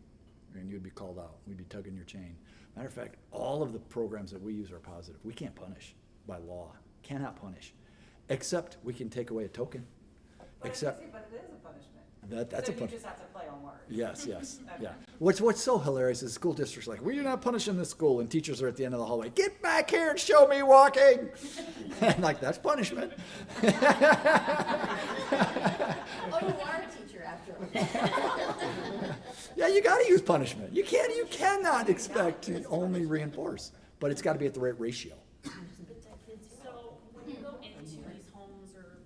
And you'd be called out. We'd be tugging your chain. Matter of fact, all of the programs that we use are positive. We can't punish by law. Cannot punish. Except we can take away a token. But it is a punishment. That's So a you punishment. just have to play on words. Yes, Okay. yeah. What's so hilarious is school districts are like, we're not punishing this school, and teachers are at the end of the hallway, get back here and show me walking. And like, that's punishment. Oh, you are a teacher after all. Yeah, you gotta use punishment. You cannot expect to only reinforce, but it's gotta be at the right ratio. So when you go into these homes, or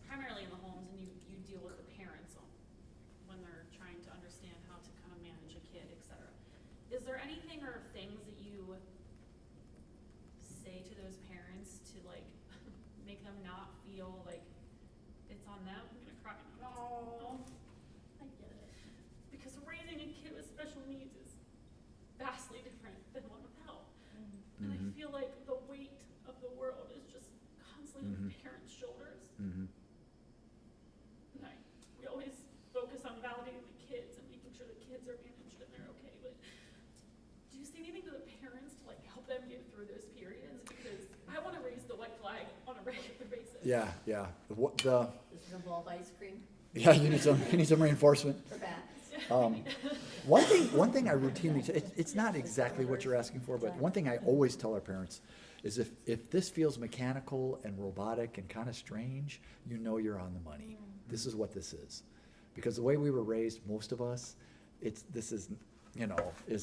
primarily in the homes, and you deal with the parents when they're trying to understand how to kind of manage a kid, et cetera, is there anything or things that you say to those parents to like make them not feel like it's on them? I'm gonna cry. No, I get it. Because raising a kid with special needs is vastly different than one without. And I feel like the weight of the world is just constantly on the parents' shoulders. Mm-hmm. And we always focus on validating the kids and making sure the kids are managed and they're okay, but do you say anything to the parents to like help them get through those periods? Because I wanna raise the white flag on a regular basis. Yeah. This is a bowl of ice cream Yeah, you need some reinforcement. for bats. One thing I routinely, it's not exactly what you're asking for, but one thing I always tell our parents is if this feels mechanical and robotic and kind of strange, you know you're on the money. This is what this is. Because the way we were raised, most of us, this is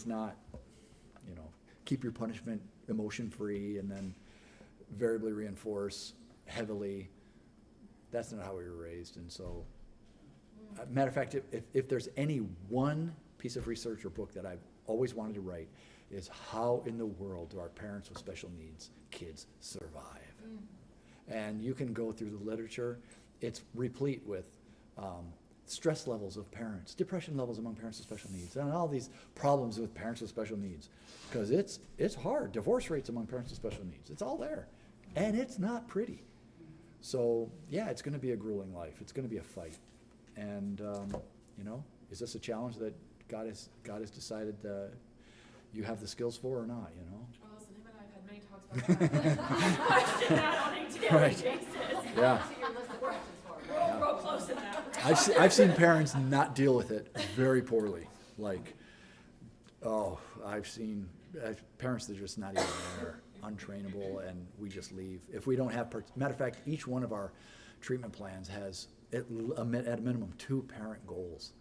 not, keep your punishment emotion-free and then variably reinforce heavily. That's not how we were raised, and so, matter of fact, if there's any one piece of research or book that I've always wanted to write, is how in the world do our parents with special needs kids survive? And you can go through the literature, it's replete with stress levels of parents, depression levels among parents with special needs, and all these problems with parents with special needs. Because it's hard, divorce rates among parents with special needs, it's all there, and it's not pretty. So, yeah, it's gonna be a grueling life, it's gonna be a fight. And, is this a challenge that God has decided you have the skills for or not, Oh, listen, him and I have had many talks about that. I question that on a daily Right. basis. Yeah. So your list of questions for me. We're real close in that. I've seen parents not deal with it very poorly. Like, I've seen parents that are just not even there, untrainable, and we just leave. If we don't have, matter of fact, each one of our treatment plans has at a minimum 2 parent goals.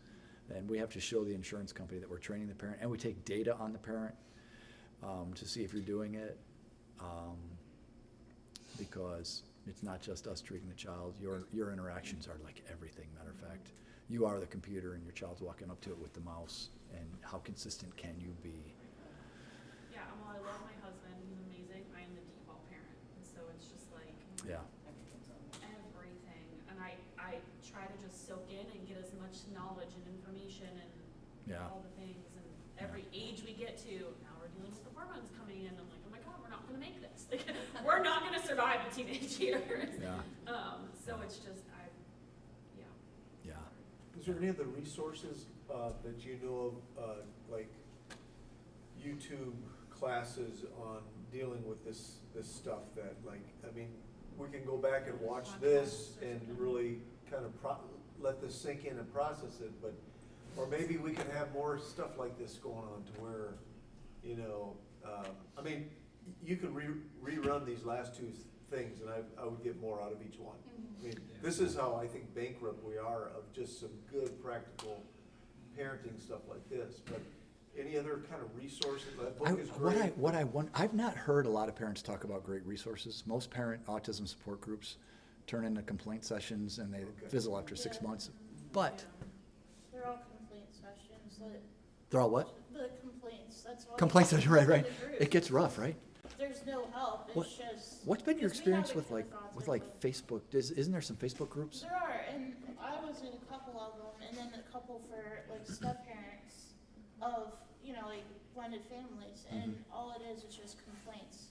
And we have to show the insurance company that we're training the parent, and we take data on the parent to see if you're doing it. Because it's not just us treating the child. Your interactions are like everything, matter of fact. You are the computer and your child's walking up to it with the mouse, and how consistent can you be? Yeah, well, I love my husband, he's amazing, I am the default parent, and so it's just like Yeah. everything, and I try to just soak in and get as much knowledge and information and Yeah. all the things, and every age we get to, now we're dealing with the hormones coming in, I'm like, oh my god, we're not gonna make this, like, we're not gonna survive the teenage years. Yeah. So it's just, Yeah. Is there any other resources that you know of, like YouTube classes on dealing with this stuff that, like, I mean, we can go back and watch this and really kind of let this sink in and process it, but, or maybe we can have more stuff like this going on to where, I mean, you could rerun these last 2 things and I would get more out of each one. I mean, this is how I think bankrupt we are of just some good practical parenting stuff like this, but any other kind of resources? That book is great. I've not heard a lot of parents talk about great resources. Most parent autism support groups turn into complaint sessions and they fizzle after 6 months. But They're all complaint sessions, they're all what? the complaints, that's all. Complaint session, right, right. In the group. It gets rough, right? There's no help, What- it's just. What's been your 'cause we have experience a with clear concept of- Facebook? Isn't there some Facebook groups? There are, and I was in a couple of them, and then a couple for like step parents of, like blended families, and all it is just complaints.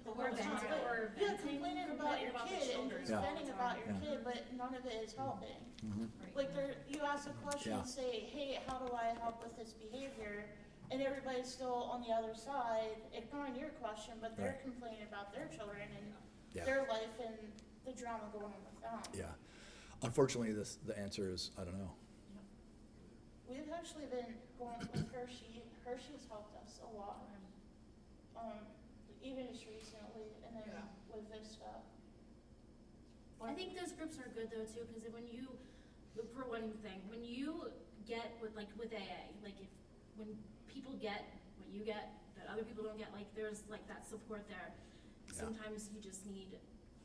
Or venting, or Yeah, venting, complaining about your the kid and children Yeah. all the venting time. about your Yeah. kid, but none of it is helping. Mhm. Like you ask a question Yeah. and say, hey, how do I help with this behavior? And everybody's still on the other side, ignoring your question, but they're Right. complaining about their children and Yeah. their life and the drama going on with them. Yeah. Unfortunately, the answer is, I don't know. We've actually been going with Hershey's helped us a lot. Even just recently, and then with Vista. I think those groups are good though too, because when you, for one thing, when you get with AA, like when people get what you get that other people don't get, like there's like that support there. Yeah. Sometimes you just need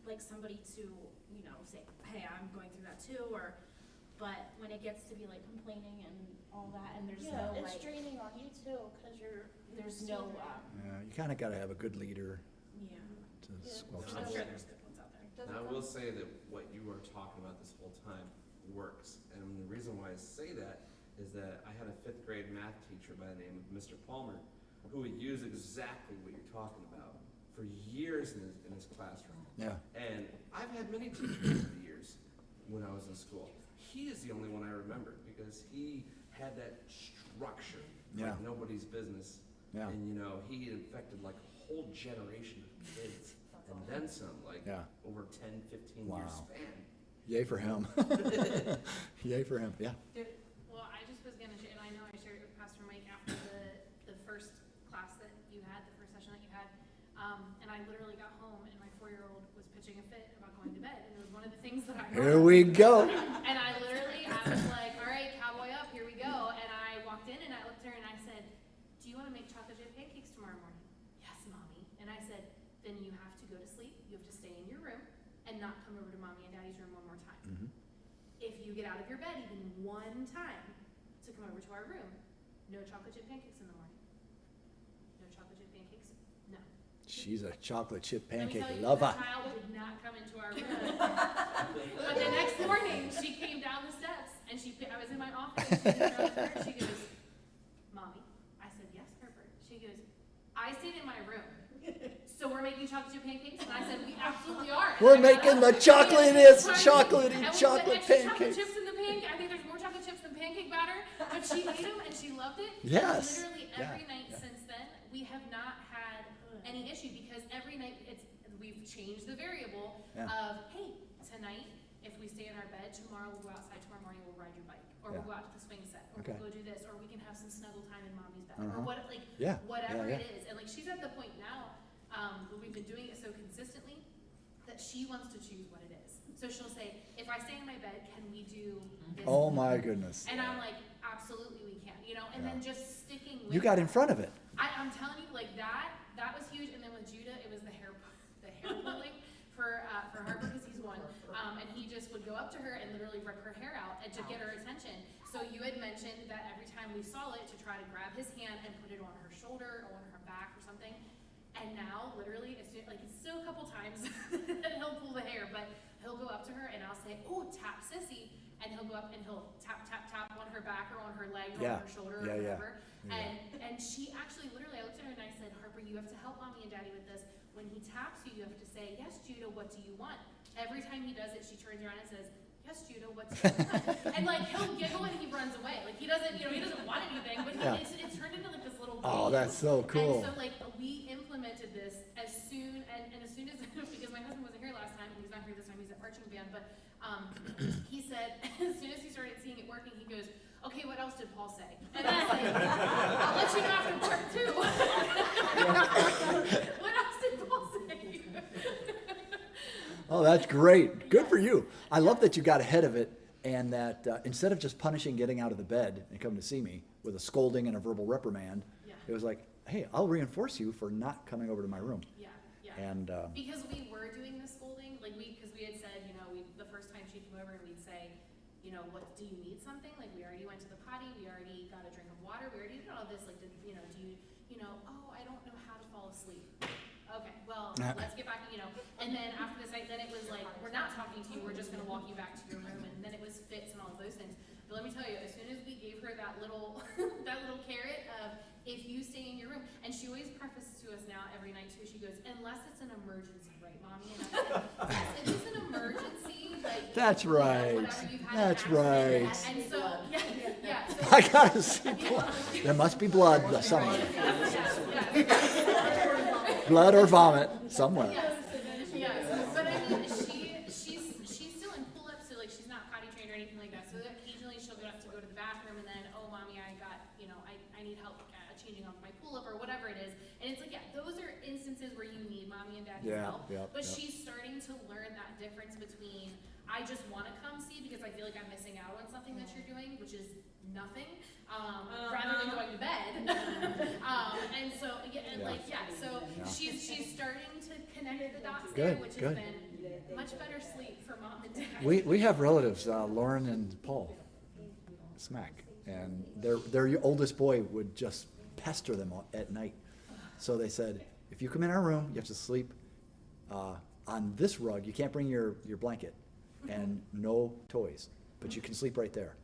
like somebody to, say, hey, I'm going through that too, but when it gets to be like complaining and all that, and there's no It's like, draining on you too, cause there's no, Yeah, you kind of got to have a good leader yeah. to Yeah. squelch I'm this. sure there's good ones out there. Does Now, I it will come- say that what you are talking about this whole time works, and the reason why I say that is that I had a 5th grade math teacher by the name of Mr. Palmer, who would use exactly what you're talking about for years in his classroom. Yeah. And I've had many teachers over the years when I was in school. He is the only one I remember because he had that structure Yeah. like nobody's business. Yeah. And he infected like a whole generation of kids and then some, like Yeah. over 10, 15 year Wow. span. Yay for him. Yay for him. Yeah. Well, I just was gonna share, and I know I shared it with Pastor Mike after the first class that you had, the first session that you had. And I literally got home and my 4-year-old was pitching a fit about going to bed, and it was one of the things that I Here we go. And I was like, all right, cowboy up, here we go. And I walked in and I looked at her and I said, do you wanna make chocolate chip pancakes tomorrow morning? Yes, mommy. And I said, then you have to go to sleep, you have to stay in your room and not come over to mommy and daddy's room one more time. Mhm. If you get out of your bed even one time to come over to our room, no chocolate chip pancakes in the morning. No chocolate chip pancakes? No. She's a chocolate chip Let me pancake tell you, lover. the child did not come into our room. But the next morning, she came down the steps and I was in my office and she came down the stairs, she goes, Mommy. I said, yes, Herbert. She goes, I stayed in my room. So we're making chocolate chip pancakes? And I said, we absolutely are. And We're I got making up the and chocolatiest we chocolatey put chocolate extra chocolate pancakes. chips in the pancake. I think there's more chocolate chips than pancake batter, but she ate them and she loved it. Yes. And literally Yeah, every night yeah. since then, we have not had any issue because every night we've changed the variable Yeah. of, hey, tonight, if we stay in our bed, tomorrow we'll go outside, tomorrow morning we'll ride your bike, or we'll Yeah. go out to the swing set, or Okay. we'll go do this, or we can have some snuggle time in mommy's bed, Uh-huh. or Yeah, whatever yeah, it is. And like she's at the point now, but we've been doing it so consistently that she wants to choose what it is. So she'll say, if I stay in my bed, can we do this? Oh my goodness. And I'm like, absolutely we can, and then just sticking with You got in that. front of it. I'm telling you, like that was huge. And then with Judah, it was the hair pulling for Harper because he's one. And he just would go up to her and literally rip her hair out and to get her attention. So you had mentioned that every time we saw it, to try to grab his hand and put it on her shoulder or on her back or something. And now, literally, it's still a couple times that he'll pull the hair, but he'll go up to her and I'll say, "Oh, tap sissy," and he'll go up and he'll tap on her back or on her leg or Yeah. on her shoulder Yeah, or yeah. whatever. Yeah. And she actually, literally, I looked at her and I said, "Harper, you have to help mommy and daddy with this. When he taps you, you have to say, 'Yes, Judah, what do you want?' Every time he does it, she turns around and says, 'Yes, Judah, what do you want?'" And he'll giggle and he runs away. He doesn't, he doesn't want anything, but Yeah. it's turned into this little Oh, game. that's so cool. And so we implemented this as soon as because my husband wasn't here last time and he's not here this time, he's at marching band, but he said as soon as he started seeing it working, he goes, "Okay, what else did Paul say?" And I was like, "I'll let you know after part 2." What else did Paul say? Oh, that's great. Good for you. I love that you got ahead of it and that instead of just punishing getting out of the bed and coming to see me with a scolding and a verbal reprimand, Yeah. it was like, hey, I'll reinforce you for not coming over to my room. Yeah. And Because we were doing the scolding, because we had said, we'd come over and we'd say, you know, what, do you need something? Like, we already went to the potty, we already got a drink of water, we already did all this, like, do you know, oh, I don't know how to fall asleep. Okay, well, let's get back, you know, and then after this, then it was like, we're not talking to you, we're just gonna walk you back to your room, and then it was fits and all of those things. But let me tell you, as soon as we gave her that little, that little carrot of, if you stay in your room, and she always prefaces to us now every night too, she goes, unless it's an emergency, right, Mommy? And I said, yes, if it's an emergency, like. That's right. Whatever, you've had That's an accident, right. And so, yeah, so. I gotta see blood. There must be blood somewhere. Blood or vomit somewhere. Yes, but I mean, she's still in pull-ups, so like she's not potty trained or anything like that. So occasionally she'll get up to go to the bathroom, and then, oh, Mommy, I got, you know, I need help changing off my pull-up or whatever it is. And it's like, yeah, those are instances where you need Mommy and Daddy's help. But she's starting to learn that difference between, I just want to come see because I feel like I'm missing out on something that you're doing, which is nothing, rather than going to bed. And so, so she's starting to connect the dots there, which has been much better sleep for Mom and Dad. We have relatives, Lauren and Paul Smack, and their oldest boy would just pester them at night. So they said, if you come in our room, you have to sleep on this rug. You can't bring your blanket and no toys, but you can sleep right there.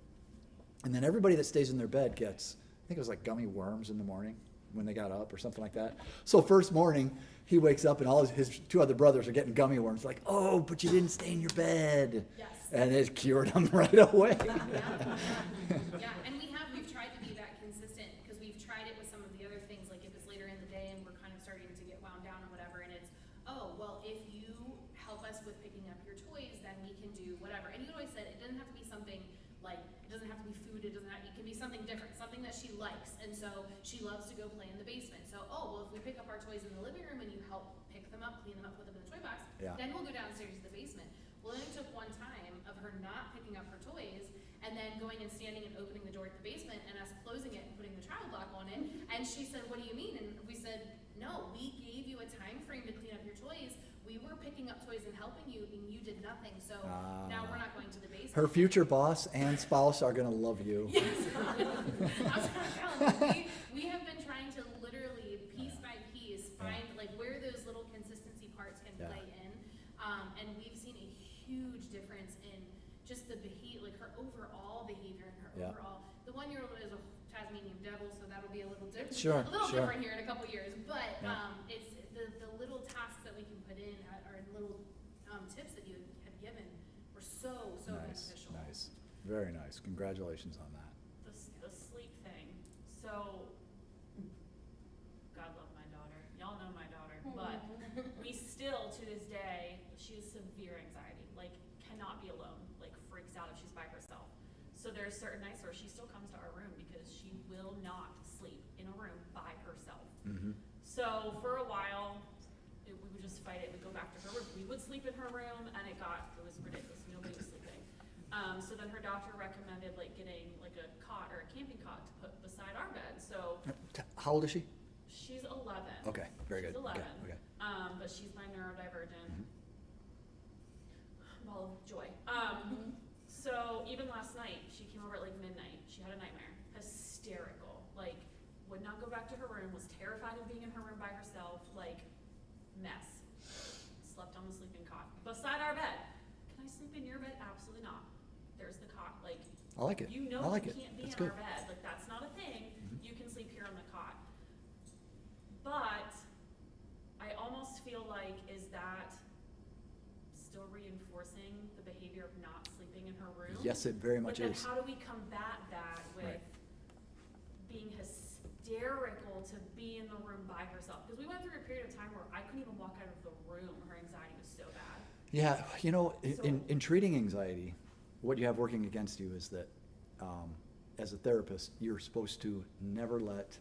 And then everybody that stays in their bed gets, I think it was like gummy worms in the morning when they got up or something like that. So first morning, he wakes up and all his two other brothers are getting gummy worms. Like, oh, but you didn't stay in your bed. Yes. And it cured them right away. Yeah, and we've tried to be that consistent because we've tried it with some of the other things, like if it's later in the day and we're kind of starting to get wound down or whatever, and it's, oh, well, if you help us with picking up your toys, then we can do whatever. And you always said it doesn't have to be something like, it doesn't have to be food, it can be something different, something that she likes. And so she loves to go play in the basement. So, oh, well, if we pick up our toys in the living room and you help pick them up, clean them up, put them in the toy box, then we'll go downstairs to the basement. Well, then it took one time of her not picking up her toys and then going and standing and opening the door to the basement and us closing it and putting the child lock on it. And she said, what do you mean? And we said, no, we gave you a time frame to clean up your toys. We were picking up toys and helping you, and you did nothing. So now we're not going to the basement. Her future boss and spouse are going to love you. Yes. I was telling you, we have been trying to literally piece by piece find like where those little consistency parts can play in, and we've seen a huge difference in just the behavior, like her overall behavior and her overall. The 1-year-old is a Tasmanian devil, so that'll be a little different. Different here in a couple years, but it's the little tasks that we can put in or little tips that you had given were so beneficial. Nice, very nice. Congratulations on that. The sleep thing. So, God love my daughter. Y'all know my daughter, but we still to this day, she has severe anxiety. Like cannot be alone. Like freaks out if she's by herself. So there's certain nights where she still comes to our room because she will not sleep in a room by herself. Mm-hmm. So for a while, we would just fight it. We'd go back to her room. We would sleep in her room, and it was ridiculous. Nobody was sleeping. So then her doctor recommended like getting like a cot or a camping cot to put beside our bed. So How old is she? she's 11. Okay, very She's good. 11. Okay. But she's my neurodivergent. Ball of joy. So even last night, she came over at like midnight. She had a nightmare. Hysterical. Like, would not go back to her room, was terrified of being in her room by herself. Like, mess. Slept on the sleeping cot. Beside our bed. Can I sleep in your bed? Absolutely not. There's the cot. Like, I like it. you know I like you it. can't be That's in good. our bed. Like, that's not a thing. You can sleep here on the cot. But I almost feel like, is that still reinforcing the behavior of not sleeping in her room? Yes, it very much Like, is. then how do we combat that with being hysterical to be in the room by herself? Because we went through a period of time where I couldn't even walk out of the room. Her anxiety was so bad. Yeah, you know, in treating anxiety, what you have working against you is that as a therapist, you're supposed to never let,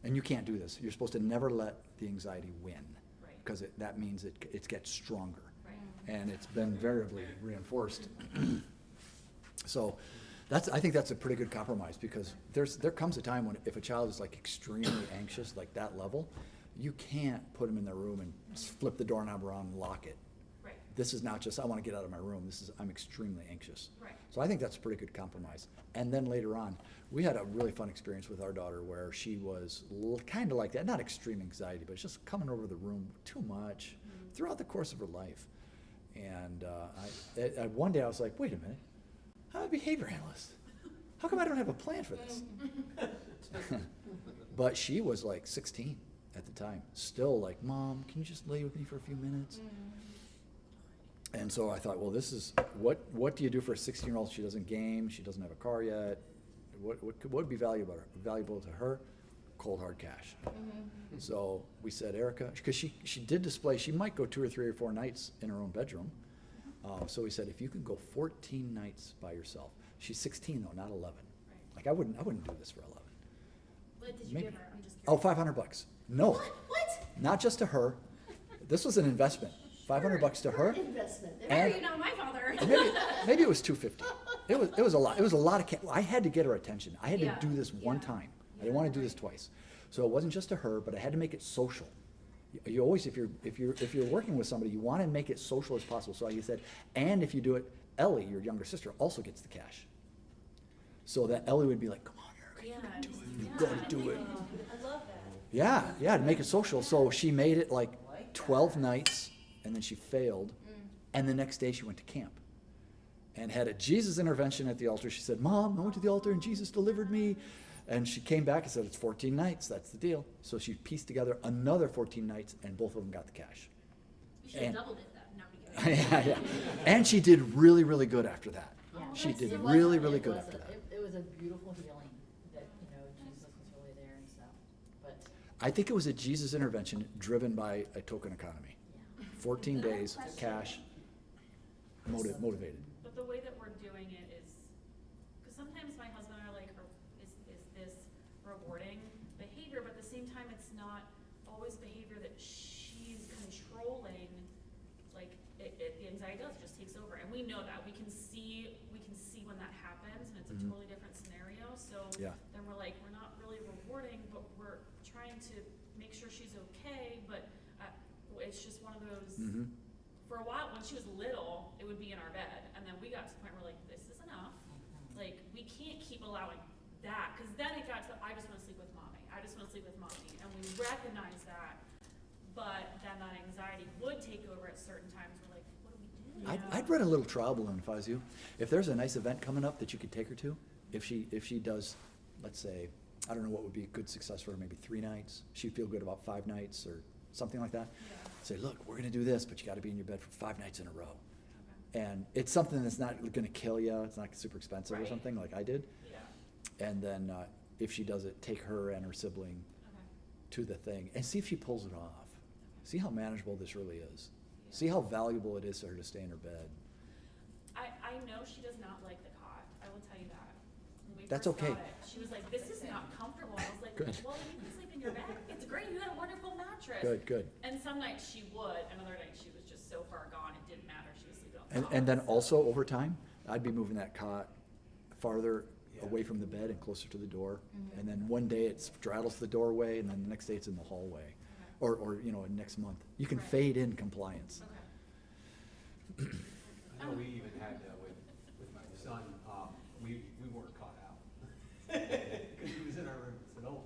and you can't do this, you're supposed to never let the anxiety win. Right. Because that means it gets stronger. Right. And it's been variably reinforced. So I think that's a pretty good compromise, because there comes a time when if a child is like extremely anxious, like that level, you can't put them in their room and flip the doorknob around and lock it. Right. this is not just, I want to get out of my room, this is, I'm extremely anxious. Right. So I think that's a pretty good compromise. And then later on, we had a really fun experience with our daughter where she was kind of like that, not extreme anxiety, but just coming over the room too much throughout the course of her life. And one day I was like, wait a minute, I'm a behavior analyst. How come I don't have a plan for this? But she was like 16 at the time, still like, Mom, can you just lay with me for a few minutes? And so I thought, well, this is, what do you do for a 16-year-old? She doesn't game, she doesn't have a car yet. What would be valuable to her? Cold hard cash. So we said, Erica, because she did display, she might go 2 or 3 or 4 nights in her own bedroom. So we said, if you could go 14 nights by yourself. She's 16 though, not 11. Right. Like I wouldn't do this for 11. What did you Maybe- give her? I'm just Oh, curious. $500. No, What? not just to her. This was an investment. $500 to her. Investment. Why are And- you not my father? Maybe it was $250. It was a lot. It was a lot of cash. I had to get her attention. I had Yeah. to do this one Yeah. time. I didn't want to do this twice. So it wasn't just to her, but I had to make it social. You always, if you're working with somebody, you want to make it social as possible. So I said, and if you do it, Ellie, your younger sister, also gets the cash. So that Ellie would be like, come on, Erica, you gotta do it. You gotta do it. I love that. Yeah, to make it social. So she made it like 12 nights, and then she failed. And the next day she went to camp and had a Jesus intervention at the altar. She said, Mom, I went to the altar and Jesus delivered me. And she came back and said, it's 14 nights. That's the deal. So she pieced together another 14 nights, and both of them got the cash. You should have And- doubled it though. No, I'm kidding. yeah. And she did really, really good after that. Yeah. She did It really, was- really it good was after a- that. It was a beautiful healing that, Jesus was really there and stuff, but, I think it was a Jesus intervention driven by a token economy. yeah. 14 days, cash, motivated. But the way that we're doing it is, because sometimes my husband and I are like, is this rewarding behavior? But at the same time, it's not always behavior that she's controlling. Like the anxiety just takes over, and we know that. We can see when that happens, and it's a totally different scenario. So Yeah. then we're like, we're not really rewarding, but we're trying to make sure she's okay. But it's just one of those. Mhm. For a while, when she was little, it would be in our bed, and then we got to the point where like, this is enough. Like, we can't keep allowing that, because then it got to, I just want to sleep with mommy. I just want to sleep with mommy, and we recognize that. But then that anxiety would take over at certain times. We're like, what do we do? I'd run a little trial balloon if I was you. If there's a nice event coming up that you could take her to, if she does, let's say, I don't know what would be a good success for her, maybe 3 nights. She'd feel good about 5 nights or something like that. Yeah. Say, look, we're gonna do this, but you gotta be in your bed for 5 nights in a row. Okay. And it's something that's not gonna kill you, it's not super expensive or Right. something like I did. Yeah. And then, if she does it, take her and her sibling Okay. to the thing and see if she pulls it off. See how manageable this really is. See how valuable it is to her to stay in her bed. I know she does not like the cot. I will tell you that. When we That's first okay. got it, she was like, this is not comfortable. I was like, Good. well, you can sleep in your bed. It's great. You got a wonderful mattress. Good. And some nights she would, and other nights she was just so far gone, it didn't matter. She was sleeping on the And, top. and then also over time, I'd be moving that cot farther away from the bed and closer to the door. And then one day it straddles the doorway, and then the next day it's in the hallway. Or next month. You can Right. fade in compliance. Okay. I know we even had, with my son, we weren't caught out. Because he was in our room, so don't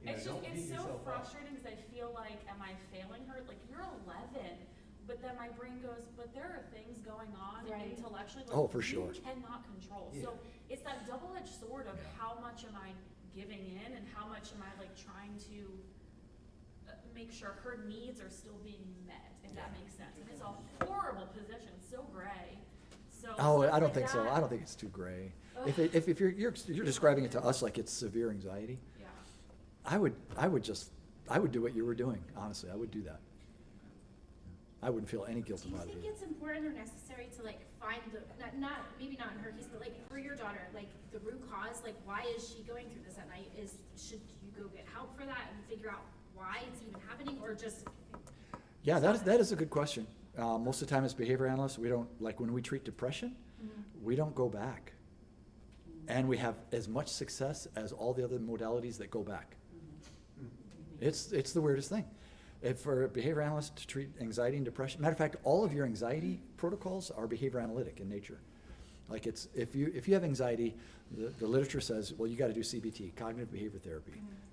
It's beat so yourself up. frustrating because I feel like, am I failing her? Like, you're 11, but then my brain goes, but there are things going on Right. intellectually Oh, for sure. you cannot control. Yeah. So it's that double-edged sword of how much am I giving in and how much am I like trying to make sure her needs are still being met, if that makes sense. And it's a horrible position, it's so gray. So Oh, stuff I don't like think so. that- I don't think it's too gray. Ugh. If you're describing it to us like it's severe anxiety, Yeah. I would do what you were doing, honestly. I would do that. I wouldn't feel any guilt Do you about think it. it's important or necessary to like find the, not, maybe not in her case, but like for your daughter, like the root cause, like why is she going through this at night? Should you go get help for that and figure out why it's even happening, or just? Yeah, that is a good question. Most of the time as behavior analysts, we don't, like when we treat depression, we don't go back. And we have as much success as all the other modalities that go back. It's the weirdest thing. If for a behavior analyst to treat anxiety and depression, matter of fact, all of your anxiety protocols are behavior analytic in nature. Like it's, if you have anxiety, the literature says, well, you gotta do CBT, cognitive behavior therapy.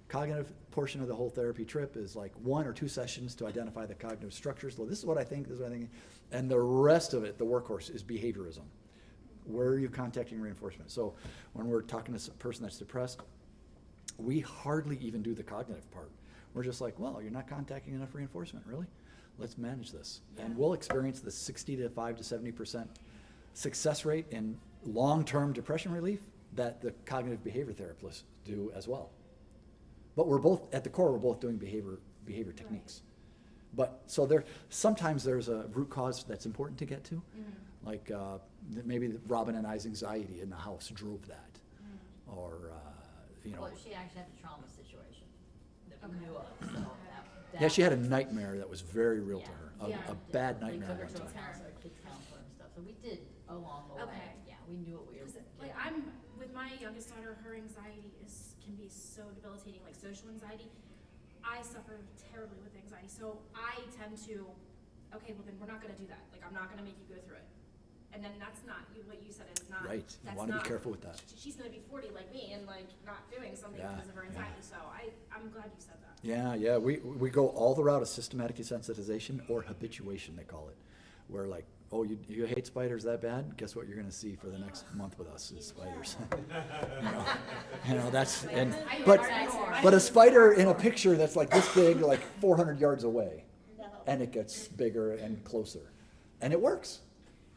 Cognitive portion of the whole therapy trip is like 1 or 2 sessions to identify the cognitive structures. Well, this is what I think, this is what I think. And the rest of it, the workhorse, is behaviorism. Where are you contacting reinforcement? So when we're talking to a person that's depressed, we hardly even do the cognitive part. We're just like, well, you're not contacting enough reinforcement, really? Let's manage this. And we'll experience the 65 to 70% success rate in long-term depression relief that the cognitive behavior therapists do as well. But we're both, at the core, we're both doing behavior techniques. But, so sometimes there's a root cause that's important to get to. Like, maybe Robin and I's anxiety in the house drove that. Or, Well, she actually had a trauma situation that we knew of, so that. Yeah, she had a nightmare that was very real to her, Yeah. a bad We nightmare took her one to a time. counselor, kids counselor and stuff, so we did along the way, Okay. yeah, we knew what we were. Like I'm with my youngest daughter, her anxiety can be so debilitating, like social anxiety. I suffer terribly with anxiety, so I tend to, okay, well then we're not gonna do that. Like I'm not gonna make you go through it. And then that's not what you said is not. Right, you that's wanna be not- careful with that. She's gonna be 40 like me and like not doing something Yeah, because of her yeah. anxiety. So I'm glad you said that. Yeah, we go all the route of systematic desensitization or habituation, they call it. Where like, oh, you hate spiders that bad? Guess what you're gonna see for the next month with us is spiders. You know, that's, and, but a spider in a picture that's like this big, like 400 yards away, and it gets bigger and closer, and it works.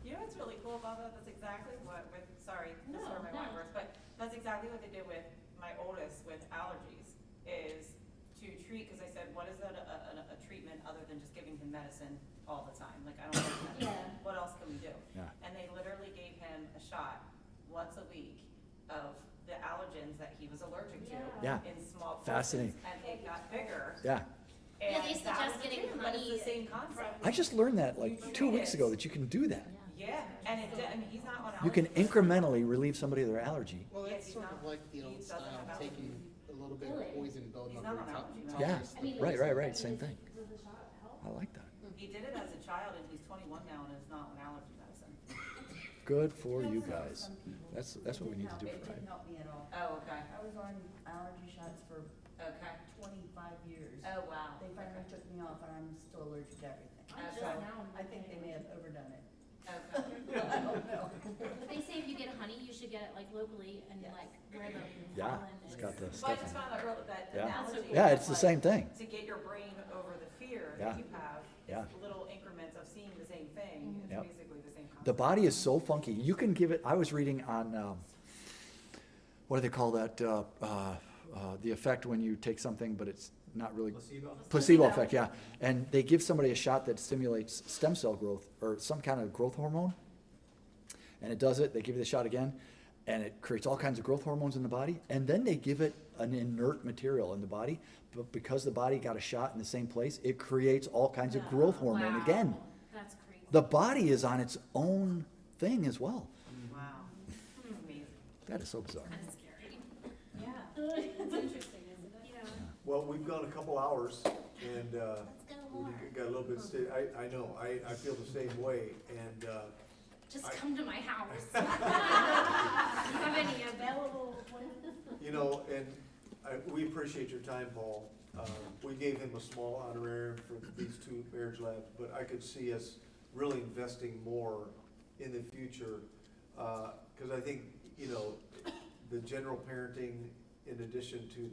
You know what's really cool about that? That's exactly what sorry, these are my wine words, but that's exactly what they did with my oldest with allergies, is to treat, because I said, what is a treatment other than just giving him medicine all the time? Like, I don't like medicine. What else can we do? Yeah. And they literally gave him a shot once a week of the allergens that he was allergic to Yeah. in small portions. Fascinating. And it got bigger. Yeah. Yeah, they And that suggest was getting the treatment, but it's the honey same concept. I just learned that like 2 weeks ago that you can do that. Yeah, and it did, I mean, he's not on allergy. You can incrementally relieve somebody of their allergy. Well, Yes, it's he's sort not- of like the he old doesn't style, have taking a little bit of poison, building He's up not your on allergy medicine. Yeah, tolerance. right, same thing. I like that. He did it as a child, and he's 21 now and is not on allergy medicine. Good for you guys. That's what we need to do It for didn't Ivy. help me at all. Oh, okay, I was on allergy shots for okay. 25 years. Oh, wow. They finally took me off, and I'm still allergic to everything. Okay. So I think they may have overdone it. Okay. I don't know. But they say if you get honey, you should get it like locally and Yes. like where the Yeah, pollen it's is. got the So I stuff just in it. found out earlier that Yeah. analogy. Yeah, of, it's the like, same thing. To get your brain over the fear Yeah. that you have, Yeah. it's little increments of seeing the same thing, it's Yep. basically the same concept. The body is so funky. You can give it, I was reading on, what do they call that? The effect when you take something, but it's not really. Placebo? Placebo effect, yeah. And they give somebody a shot that stimulates stem cell growth or some kind of growth hormone. And it does it, they give you the shot again, and it creates all kinds of growth hormones in the body. And then they give it an inert material in the body, but because the body got a shot in the same place, it creates all kinds of growth hormone Wow. again. That's crazy. The body is on its own thing as well. Wow, amazing. That is so bizarre. That's scary. Yeah. It's interesting, isn't it? Yeah. Well, we've gone a couple hours and, Let's go we more. got a little bit, I know, I feel the same way and, Just come to my house. Do you have any available appointments? you know, and we appreciate your time, Paul. We gave him a small honorarium for these 2 marriage labs, but I could see us really investing more in the future. Cause I think, you know, the general parenting in addition to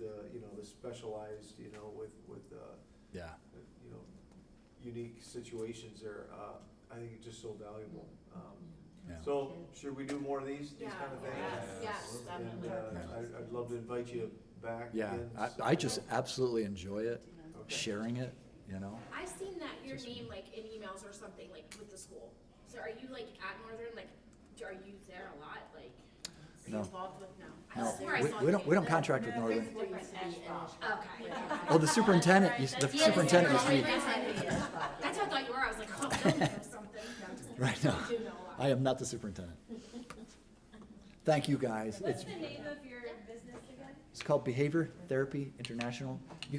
the specialized, with, Yeah. unique situations there, I think it's just so valuable. Yeah. So, should we do more of these kind of things? Yes, And, definitely. I'd love to invite you back Yeah, again. I just absolutely enjoy it, sharing it, I've seen that your name like in emails or something like with the school. So are you like at Northern, like, are you there a lot, like, are you No. involved with, no? I No, swore I saw we the don't name. contract with Northern. Okay. Oh, the superintendent, the Yeah, superintendent used to be, That's what I thought you were, I was like, oh, I know something. No, I'm just kidding. right now, You do know a lot. I am not the superintendent. Thank you, guys. What's the name of your business again? It's called Behavior Therapy International. You